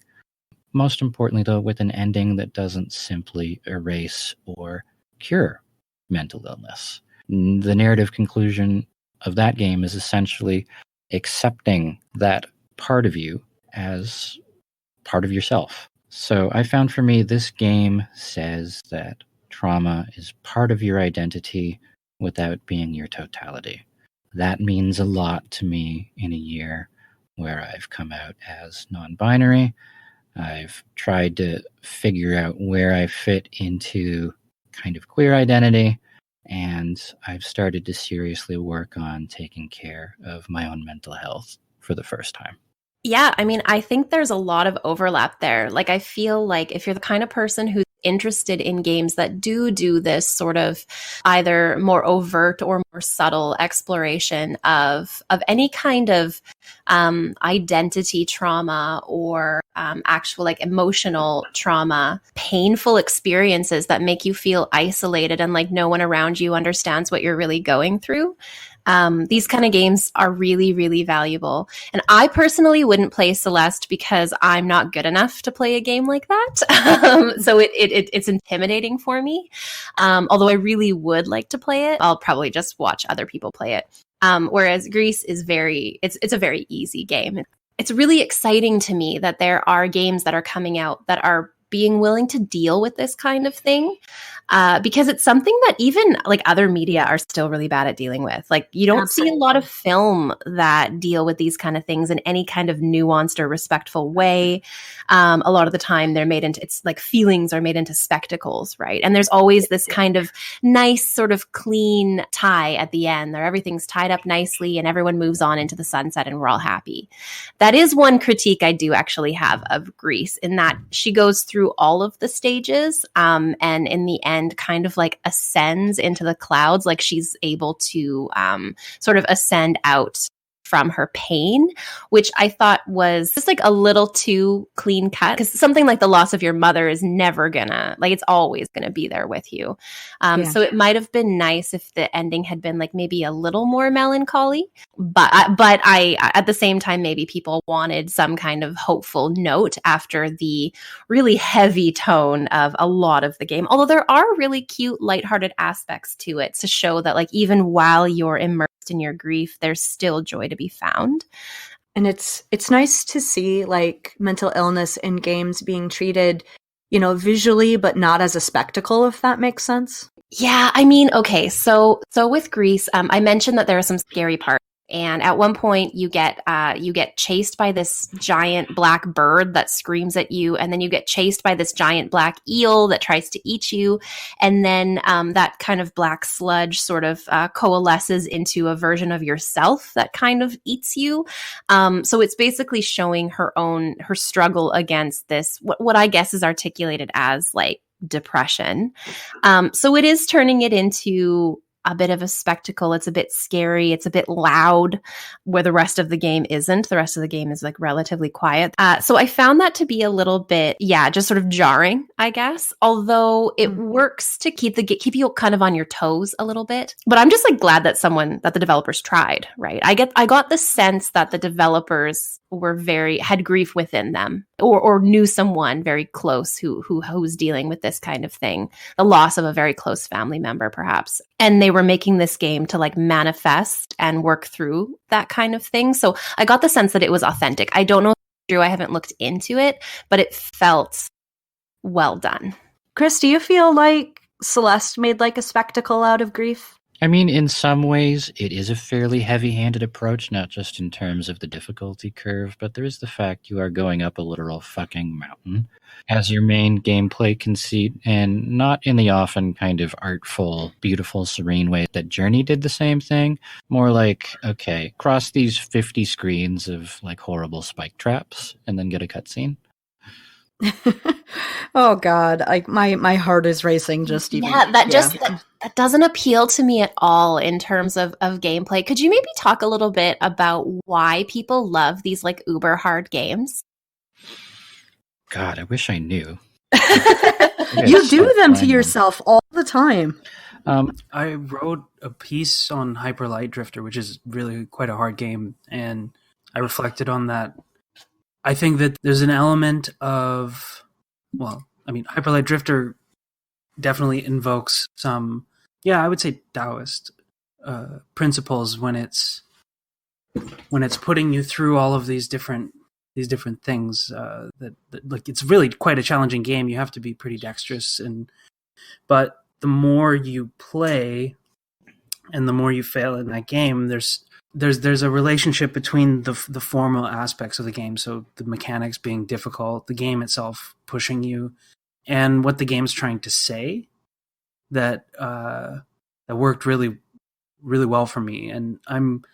[SPEAKER 3] Most importantly, though, with an ending that doesn't simply erase or cure mental illness. The narrative conclusion of that game is essentially accepting that part of you as part of yourself. So I found for me, this game says that trauma is part of your identity without being your totality. That means a lot to me in a year where I've come out as non-binary. I've tried to figure out where I fit into kind of queer identity, and I've started to seriously work on taking care of my own mental health for the first time.
[SPEAKER 4] Yeah, I mean, I think there's a lot of overlap there. Like, I feel like if you're the kind of person who's interested in games that do this sort of either more overt or more subtle exploration of any kind of identity trauma or actual like emotional trauma, painful experiences that make you feel isolated and like no one around you understands what you're really going through. These kind of games are really, really valuable. And I personally wouldn't play Celeste because I'm not good enough to play a game like that. So it's intimidating for me. Although I really would like to play it, I'll probably just watch other people play it. Whereas Greece is it's a very easy game. It's really exciting to me that there are games that are coming out that are being willing to deal with this kind of thing. Because it's something that even like other media are still really bad at dealing with. Like you don't see a lot of film that deal with these kind of things in any kind of nuanced or respectful way. A lot of the time they're made into, it's like feelings are made into spectacles, right? And there's always this kind of nice sort of clean tie at the end there. Everything's tied up nicely and everyone moves on into the sunset and we're all happy. That is one critique I do actually have of Greece, in that she goes through all of the stages and in the end kind of like ascends into the clouds, like she's able to sort of ascend out from her pain, which I thought was just like a little too clean cut, because something like the loss of your mother is never gonna, like, it's always gonna be there with you. So it might have been nice if the ending had been like maybe a little more melancholy, but I at the same time, maybe people wanted some kind of hopeful note after the really heavy tone of a lot of the game. Although there are really cute, lighthearted aspects to it to show that like even while you're immersed in your grief, there's still joy to be found.
[SPEAKER 1] And it's nice to see like mental illness in games being treated, visually, but not as a spectacle, if that makes sense.
[SPEAKER 4] Yeah, I mean, okay, so with Greece, I mentioned that there are some scary parts. And at one point you get chased by this giant black bird that screams at you. And then you get chased by this giant black eel that tries to eat you. And then that kind of black sludge sort of coalesces into a version of yourself that kind of eats you. So it's basically showing her struggle against this, what I guess is articulated as like depression. So it is turning it into a bit of a spectacle. It's a bit scary. It's a bit loud, where the rest of the game isn't. The rest of the game is like relatively quiet. So I found that to be a little bit, just sort of jarring, I guess. Although it works to keep you kind of on your toes a little bit. But I'm just like glad that the developers tried, right? I got the sense that the developers had grief within them, or knew someone very close who was dealing with this kind of thing, the loss of a very close family member, perhaps. And they were making this game to like manifest and work through that kind of thing. So I got the sense that it was authentic. I don't know, Drew, I haven't looked into it, but it felt well done.
[SPEAKER 1] Chris, do you feel like Celeste made like a spectacle out of grief?
[SPEAKER 3] I mean, in some ways, it is a fairly heavy-handed approach, not just in terms of the difficulty curve, but there is the fact you are going up a literal fucking mountain as your main gameplay conceit, and not in the often kind of artful, beautiful, serene way that Journey did the same thing. More like, okay, cross these 50 screens of like horrible spike traps and then get a cutscene.
[SPEAKER 1] Oh God, my heart is racing just even.
[SPEAKER 4] Yeah, that doesn't appeal to me at all in terms of gameplay. Could you maybe talk a little bit about why people love these like uber hard games?
[SPEAKER 3] God, I wish I knew.
[SPEAKER 1] You do them to yourself all the time.
[SPEAKER 5] I wrote a piece on Hyper Light Drifter, which is really quite a hard game, and I reflected on that. I think that there's an element of, well, I mean, Hyper Light Drifter definitely invokes some, I would say Taoist principles when it's putting you through all of these different things that like, it's really quite a challenging game. You have to be pretty dexterous, but the more you play and the more you fail in that game, there's a relationship between the formal aspects of the game, so the mechanics being difficult, the game itself pushing you, and what the game's trying to say that worked really, really well for me. And I'm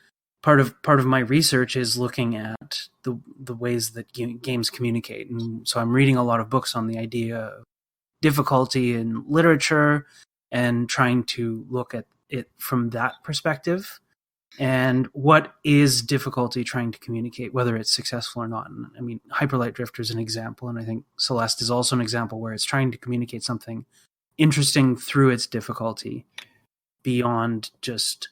[SPEAKER 5] part of my research is looking at the ways that games communicate, and so I'm reading a lot of books on the idea of difficulty in literature and trying to look at it from that perspective. And what is difficulty trying to communicate, whether it's successful or not? And I mean, Hyper Light Drifter is an example, and I think Celeste is also an example where it's trying to communicate something interesting through its difficulty beyond just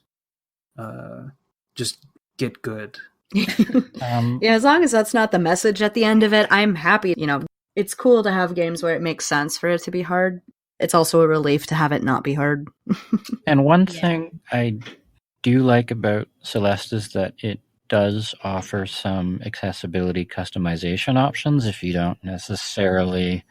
[SPEAKER 5] get good.
[SPEAKER 1] Yeah, as long as that's not the message at the end of it, I'm happy. You know, it's cool to have games where it makes sense for it to be hard. It's also a relief to have it not be hard.
[SPEAKER 3] And one thing I do like about Celeste is that it does offer some accessibility customization options if you don't necessarily,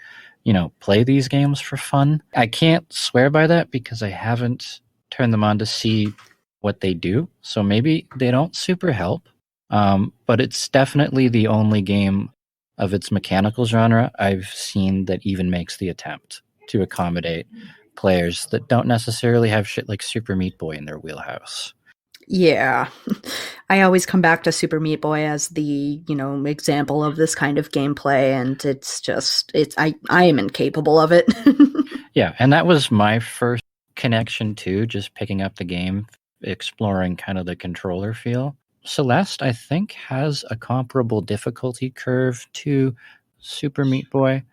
[SPEAKER 3] play these games for fun. I can't swear by that because I haven't turned them on to see what they do, so maybe they don't super help. But it's definitely the only game of its mechanical genre I've seen that even makes the attempt to accommodate players that don't necessarily have shit like Super Meat Boy in their wheelhouse.
[SPEAKER 1] Yeah. I always come back to Super Meat Boy as the, example of this kind of gameplay, and I am incapable of it.
[SPEAKER 3] Yeah, and that was my first connection too, just picking up the game, exploring kind of the controller feel. Celeste, I think, has a comparable difficulty curve to Super Meat Boy,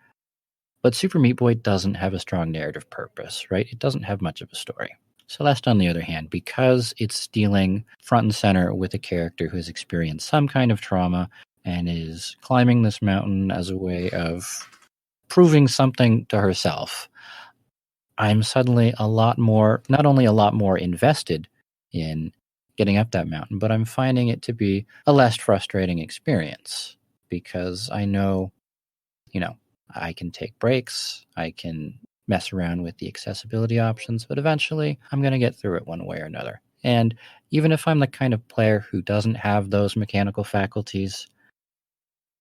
[SPEAKER 3] but Super Meat Boy doesn't have a strong narrative purpose, right? It doesn't have much of a story. Celeste, on the other hand, because it's dealing front and center with a character who has experienced some kind of trauma and is climbing this mountain as a way of proving something to herself, I'm suddenly not only a lot more invested in getting up that mountain, but I'm finding it to be a less frustrating experience because I know, I can take breaks, I can mess around with the accessibility options, but eventually I'm going to get through it one way or another. And even if I'm the kind of player who doesn't have those mechanical faculties,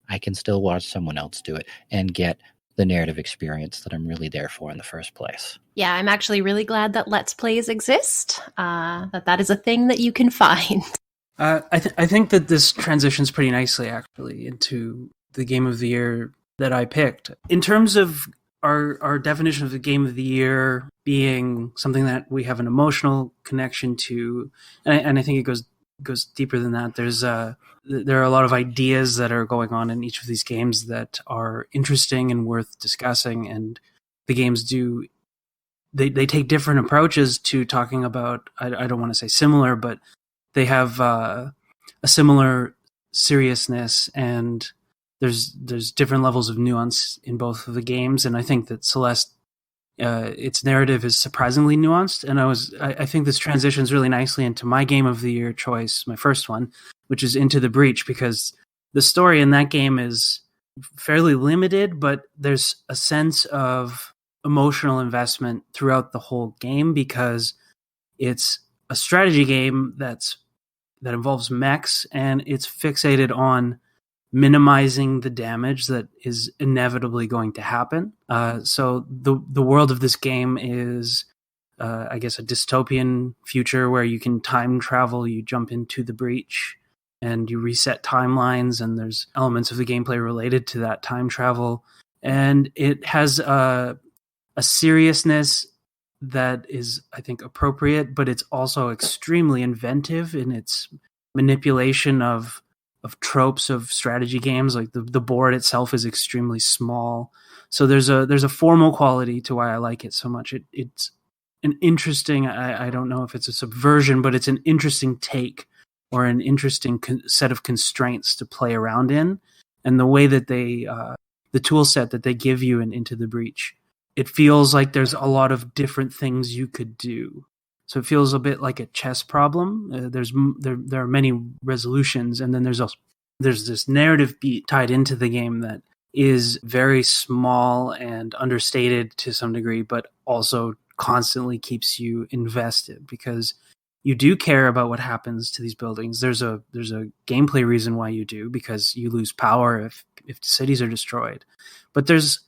[SPEAKER 3] I can still watch someone else do it and get the narrative experience that I'm really there for in the first place.
[SPEAKER 4] Yeah, I'm actually really glad that Let's Plays exist, that is a thing that you can find.
[SPEAKER 5] I think that this transitions pretty nicely, actually, into the game of the year that I picked. In terms of our definition of the game of the year being something that we have an emotional connection to, and I think it goes deeper than that. There are a lot of ideas that are going on in each of these games that are interesting and worth discussing, and the games they take different approaches to talking about, I don't want to say similar, but they have a similar seriousness, and there's different levels of nuance in both of the games. And I think that Celeste, its narrative is surprisingly nuanced, and I think this transitions really nicely into my game of the year choice, my first one, which is Into the Breach, because the story in that game is fairly limited, but there's a sense of emotional investment throughout the whole game because it's a strategy game that involves mechs, and it's fixated on minimizing the damage that is inevitably going to happen. So the world of this game is, I guess, a dystopian future where you can time travel. You jump into the breach and you reset timelines, and there's elements of the gameplay related to that time travel. And it has a seriousness that is, I think, appropriate, but it's also extremely inventive in its manipulation of tropes of strategy games. Like the board itself is extremely small, so there's a formal quality to why I like it so much. It's an interesting, I don't know if it's a subversion, but it's an interesting take or an interesting set of constraints to play around in, and the way that they the tool set that they give you in Into the Breach, it feels like there's a lot of different things you could do. So it feels a bit like a chess problem. There are many resolutions, and then there's this narrative beat tied into the game that is very small and understated to some degree, but also constantly keeps you invested because you do care about what happens to these buildings. There's a gameplay reason why you do, because you lose power if cities are destroyed. But there's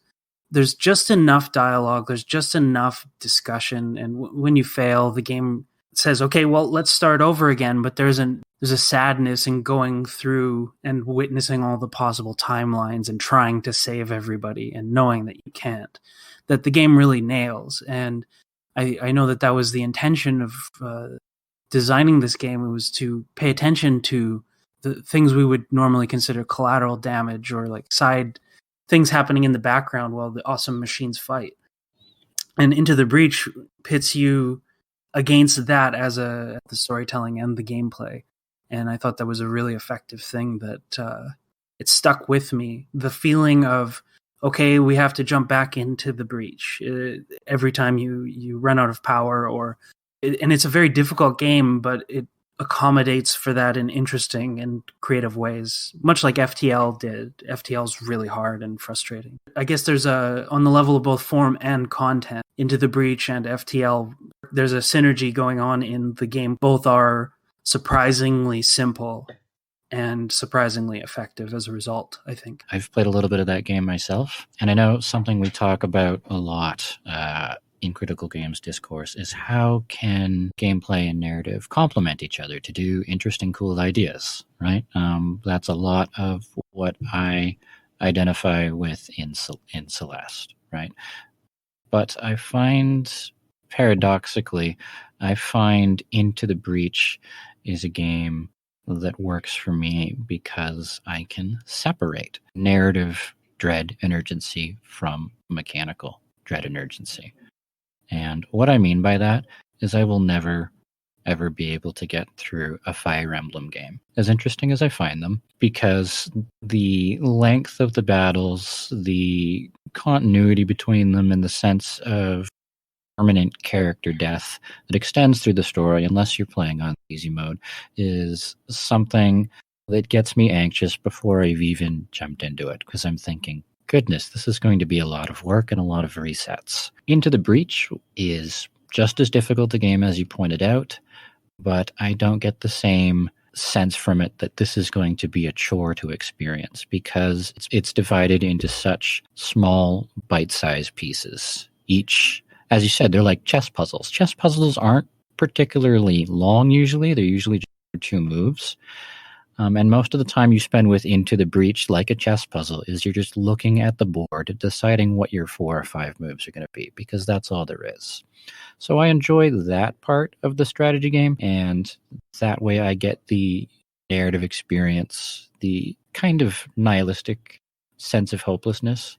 [SPEAKER 5] just enough dialogue, there's just enough discussion, and when you fail, the game says, okay, well, let's start over again, but there's a sadness in going through and witnessing all the possible timelines and trying to save everybody and knowing that you can't, that the game really nails. And I know that was the intention of designing this game. It was to pay attention to the things we would normally consider collateral damage or like side things happening in the background while the awesome machines fight. And Into the Breach pits you against that as the storytelling and the gameplay. And I thought that was a really effective thing that it stuck with me. The feeling of, okay, we have to jump back into the breach every time you run out of power, and it's a very difficult game, but it accommodates for that in interesting and creative ways, much like FTL did. FTL's really hard and frustrating. I guess there's on the level of both form and content, Into the Breach and FTL, there's a synergy going on in the game. Both are surprisingly simple and surprisingly effective as a result, I think.
[SPEAKER 3] I've played a little bit of that game myself, and I know something we talk about a lot in critical games discourse is how can gameplay and narrative complement each other to do interesting, cool ideas, right? That's a lot of what I identify with in Celeste, right? But I find, paradoxically, Into the Breach is a game that works for me because I can separate narrative dread and urgency from mechanical dread and urgency. And what I mean by that is I will never, ever be able to get through a Fire Emblem game, as interesting as I find them, because the length of the battles, the continuity between them, and the sense of permanent character death that extends through the story, unless you're playing on easy mode, is something that gets me anxious before I've even jumped into it, because I'm thinking, goodness, this is going to be a lot of work and a lot of resets. Into the Breach is just as difficult a game as you pointed out, but I don't get the same sense from it that this is going to be a chore to experience, because it's divided into such small bite-sized pieces. Each, as you said, they're like chess puzzles. Chess puzzles aren't particularly long usually. They're usually just 2 moves. And most of the time you spend with Into the Breach, like a chess puzzle, is you're just looking at the board, deciding what your 4 or 5 moves are going to be, because that's all there is. So I enjoy that part of the strategy game, and that way I get the narrative experience, the kind of nihilistic sense of hopelessness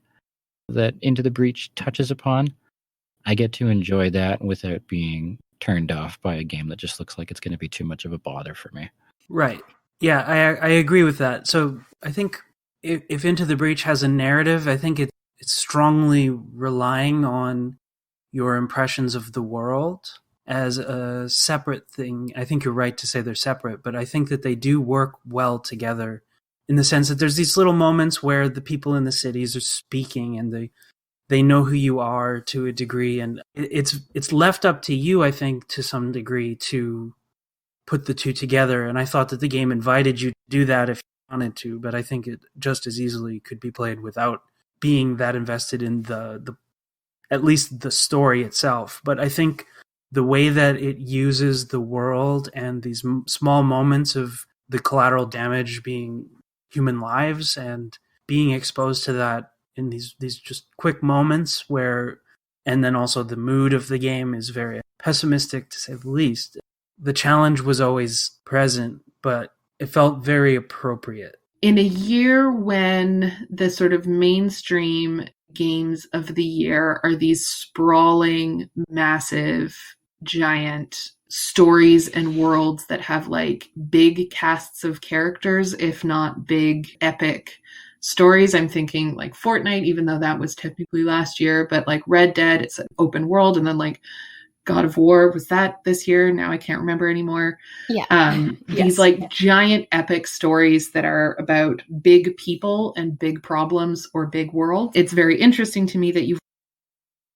[SPEAKER 3] that Into the Breach touches upon. I get to enjoy that without being turned off by a game that just looks like it's going to be too much of a bother for me.
[SPEAKER 5] Right. Yeah, I agree with that. So I think if Into the Breach has a narrative, I think it's strongly relying on your impressions of the world as a separate thing. I think you're right to say they're separate, but I think that they do work well together in the sense that there's these little moments where the people in the cities are speaking and they know who you are to a degree, and it's left up to you, I think, to some degree, to put the two together. And I thought that the game invited you to do that if you wanted to, but I think it just as easily could be played without being that invested in the at least the story itself. But I think the way that it uses the world and these small moments of the collateral damage being human lives and being exposed to that in these just quick moments where, and then also the mood of the game is very pessimistic, to say the least. The challenge was always present, but it felt very appropriate.
[SPEAKER 2] In a year when the sort of mainstream games of the year are these sprawling, massive, giant stories and worlds that have like big casts of characters, if not big epic stories. I'm thinking like Fortnite, even though that was technically last year, but like Red Dead, it's an open world. And then like God of War, was that this year? Now I can't remember anymore.
[SPEAKER 4] Yeah.
[SPEAKER 2] These like giant epic stories that are about big people and big problems or big worlds. It's very interesting to me that you've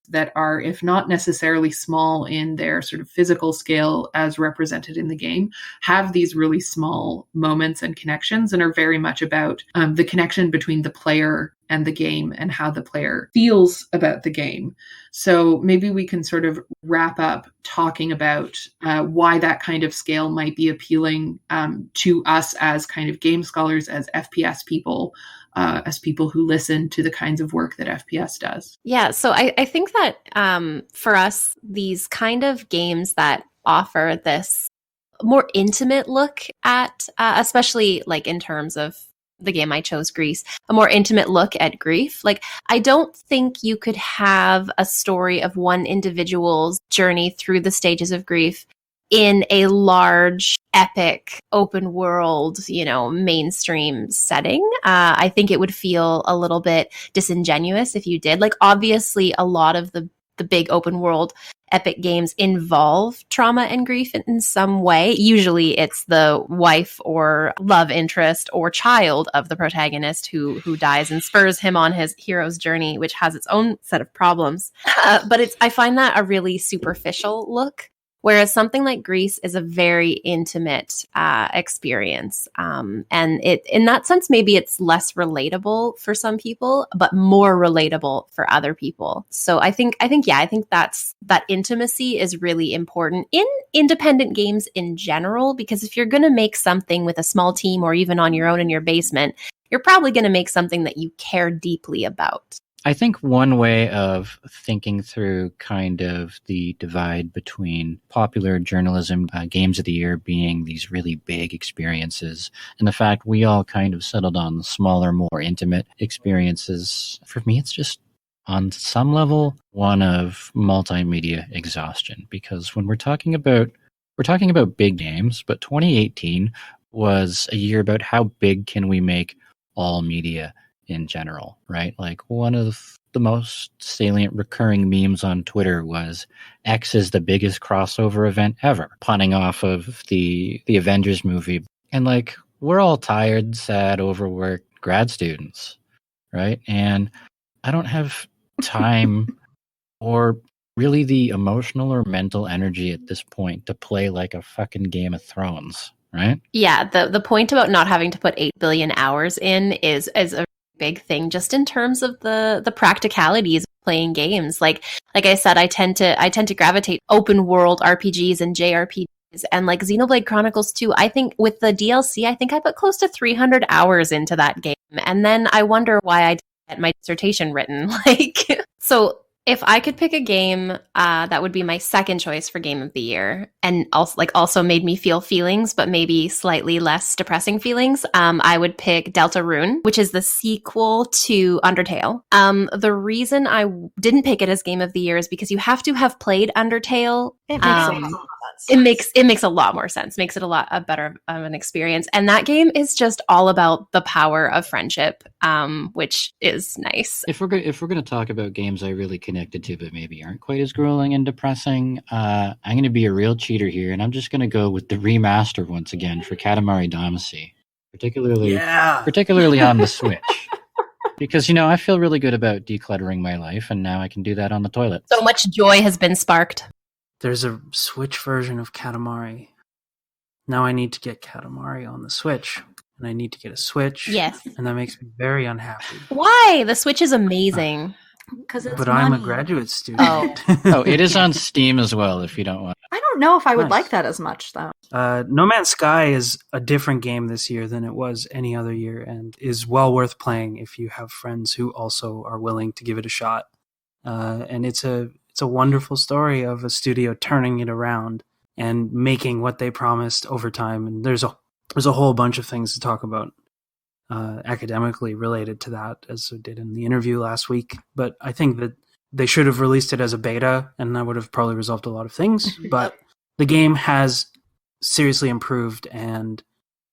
[SPEAKER 2] that are, if not necessarily small in their sort of physical scale as represented in the game, have these really small moments and connections and are very much about the connection between the player and the game and how the player feels about the game. So maybe we can sort of wrap up talking about why that kind of scale might be appealing to us as kind of game scholars, as FPS people, as people who listen to the kinds of work that FPS does.
[SPEAKER 4] Yeah, so I think that for us, these kind of games that offer this more intimate look at, especially like in terms of the game I chose, Greece, a more intimate look at grief. Like, I don't think you could have a story of one individual's journey through the stages of grief in a large, epic, open world, mainstream setting. I think it would feel a little bit disingenuous if you did. Like, obviously, a lot of the big open world epic games involve trauma and grief in some way. Usually it's the wife or love interest or child of the protagonist who dies and spurs him on his hero's journey, which has its own set of problems. But I find that a really superficial look. Whereas something like Greece is a very intimate experience. And it, in that sense, maybe it's less relatable for some people, but more relatable for other people. So I think that intimacy is really important in independent games in general, because if you're going to make something with a small team or even on your own in your basement, you're probably going to make something that you care deeply about.
[SPEAKER 3] I think one way of thinking through kind of the divide between popular journalism, games of the year being these really big experiences, and the fact we all kind of settled on the smaller, more intimate experiences, for me, it's just on some level one of multimedia exhaustion. Because when we're talking about big games, but 2018 was a year about how big can we make all media in general, right? Like, one of the most salient recurring memes on Twitter was X is the biggest crossover event ever, punning off of the Avengers movie. And like, we're all tired, sad, overworked grad students, right? And I don't have time or really the emotional or mental energy at this point to play like a fucking Game of Thrones, right?
[SPEAKER 4] Yeah, the point about not having to put 8 billion hours in is a big thing, just in terms of the practicalities of playing games. Like I said, I tend to gravitate open world RPGs and JRPGs, and like Xenoblade Chronicles 2, I think with the DLC, I think I put close to 300 hours into that game, and then I wonder why I didn't get my dissertation written. So if I could pick a game that would be my second choice for Game of the Year, and also made me feel feelings, but maybe slightly less depressing feelings, I would pick Deltarune, which is the sequel to Undertale. The reason I didn't pick it as Game of the Year is because you have to have played Undertale.
[SPEAKER 1] It makes a lot of sense.
[SPEAKER 4] It makes a lot more sense. Makes it a better of an experience. And that game is just all about the power of friendship, which is nice.
[SPEAKER 3] If we're going to talk about games I really connected to, but maybe aren't quite as grueling and depressing, I'm going to be a real cheater here, and I'm just going to go with the remaster once again for Katamari Damacy, particularly on the Switch. Because, I feel really good about decluttering my life, and now I can do that on the toilet.
[SPEAKER 4] So much joy has been sparked.
[SPEAKER 5] There's a Switch version of Katamari. Now I need to get Katamari on the Switch. And I need to get a Switch.
[SPEAKER 4] Yes.
[SPEAKER 5] And that makes me very unhappy.
[SPEAKER 4] Why? The Switch is amazing.
[SPEAKER 1] Because it's
[SPEAKER 5] But
[SPEAKER 1] money.
[SPEAKER 5] I'm a graduate student.
[SPEAKER 4] Oh.
[SPEAKER 3] It is on Steam as well, if you don't want.
[SPEAKER 1] I don't know if I would
[SPEAKER 5] Nice.
[SPEAKER 1] like that as much, though.
[SPEAKER 5] No Man's Sky is a different game this year than it was any other year, and is well worth playing if you have friends who also are willing to give it a shot. And it's a wonderful story of a studio turning it around and making what they promised over time. And there's a whole bunch of things to talk about academically related to that, as I did in the interview last week. But I think that they should have released it as a beta, and that would have probably resolved a lot of things. But the game has seriously improved and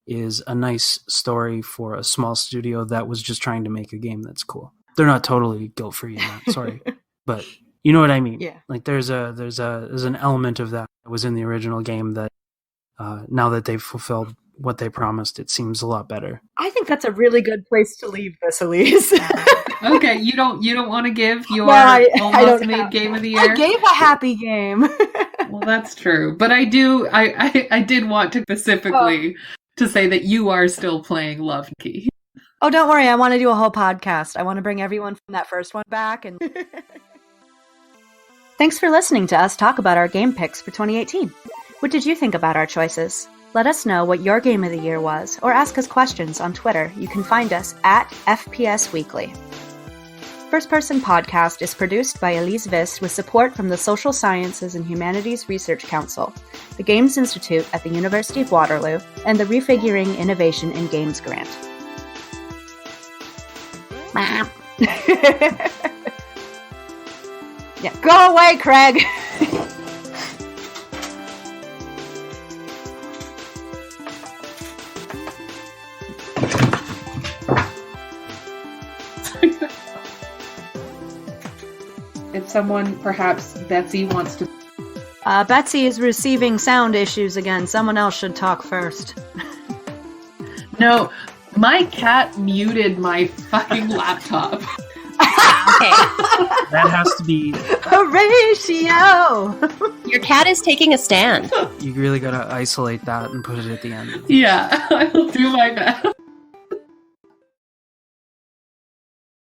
[SPEAKER 5] is a nice story for a small studio that was just trying to make a game that's cool. They're not totally guilt-free in that, sorry. But you know what I mean?
[SPEAKER 1] Yeah.
[SPEAKER 5] Like there's an element of that was in the original game that now that they've fulfilled what they promised, it seems a lot better.
[SPEAKER 1] I think that's a really good place to leave this, Elise.
[SPEAKER 2] Okay, you don't want to give your
[SPEAKER 1] I
[SPEAKER 2] almost
[SPEAKER 1] don't
[SPEAKER 2] made
[SPEAKER 1] have-
[SPEAKER 2] game of the year?
[SPEAKER 1] I gave a happy game.
[SPEAKER 2] Well, that's true. But I did want to specifically to say that you are still playing Love Key.
[SPEAKER 1] Oh, don't worry. I want to do a whole podcast. I want to bring everyone from that first one back. And thanks for listening to us talk about our game picks for 2018. What did you think about our choices? Let us know what your game of the year was, or ask us questions on Twitter. You can find us at FPS Weekly. First Person Podcast is produced by Elise Vist with support from the Social Sciences and Humanities Research Council, the Games Institute at the University of Waterloo, and the Refiguring Innovation in Games Grant. Yeah, go away, Craig!
[SPEAKER 2] If someone, perhaps Betsy, wants to...
[SPEAKER 1] Betsy is receiving sound issues again. Someone else should talk first.
[SPEAKER 2] No, my cat muted my fucking laptop.
[SPEAKER 4] Okay.
[SPEAKER 5] That has to be...
[SPEAKER 1] Horatio!
[SPEAKER 4] Your cat is taking a stand.
[SPEAKER 5] You really gotta isolate that and put it at the end.
[SPEAKER 2] Yeah, I will do my best.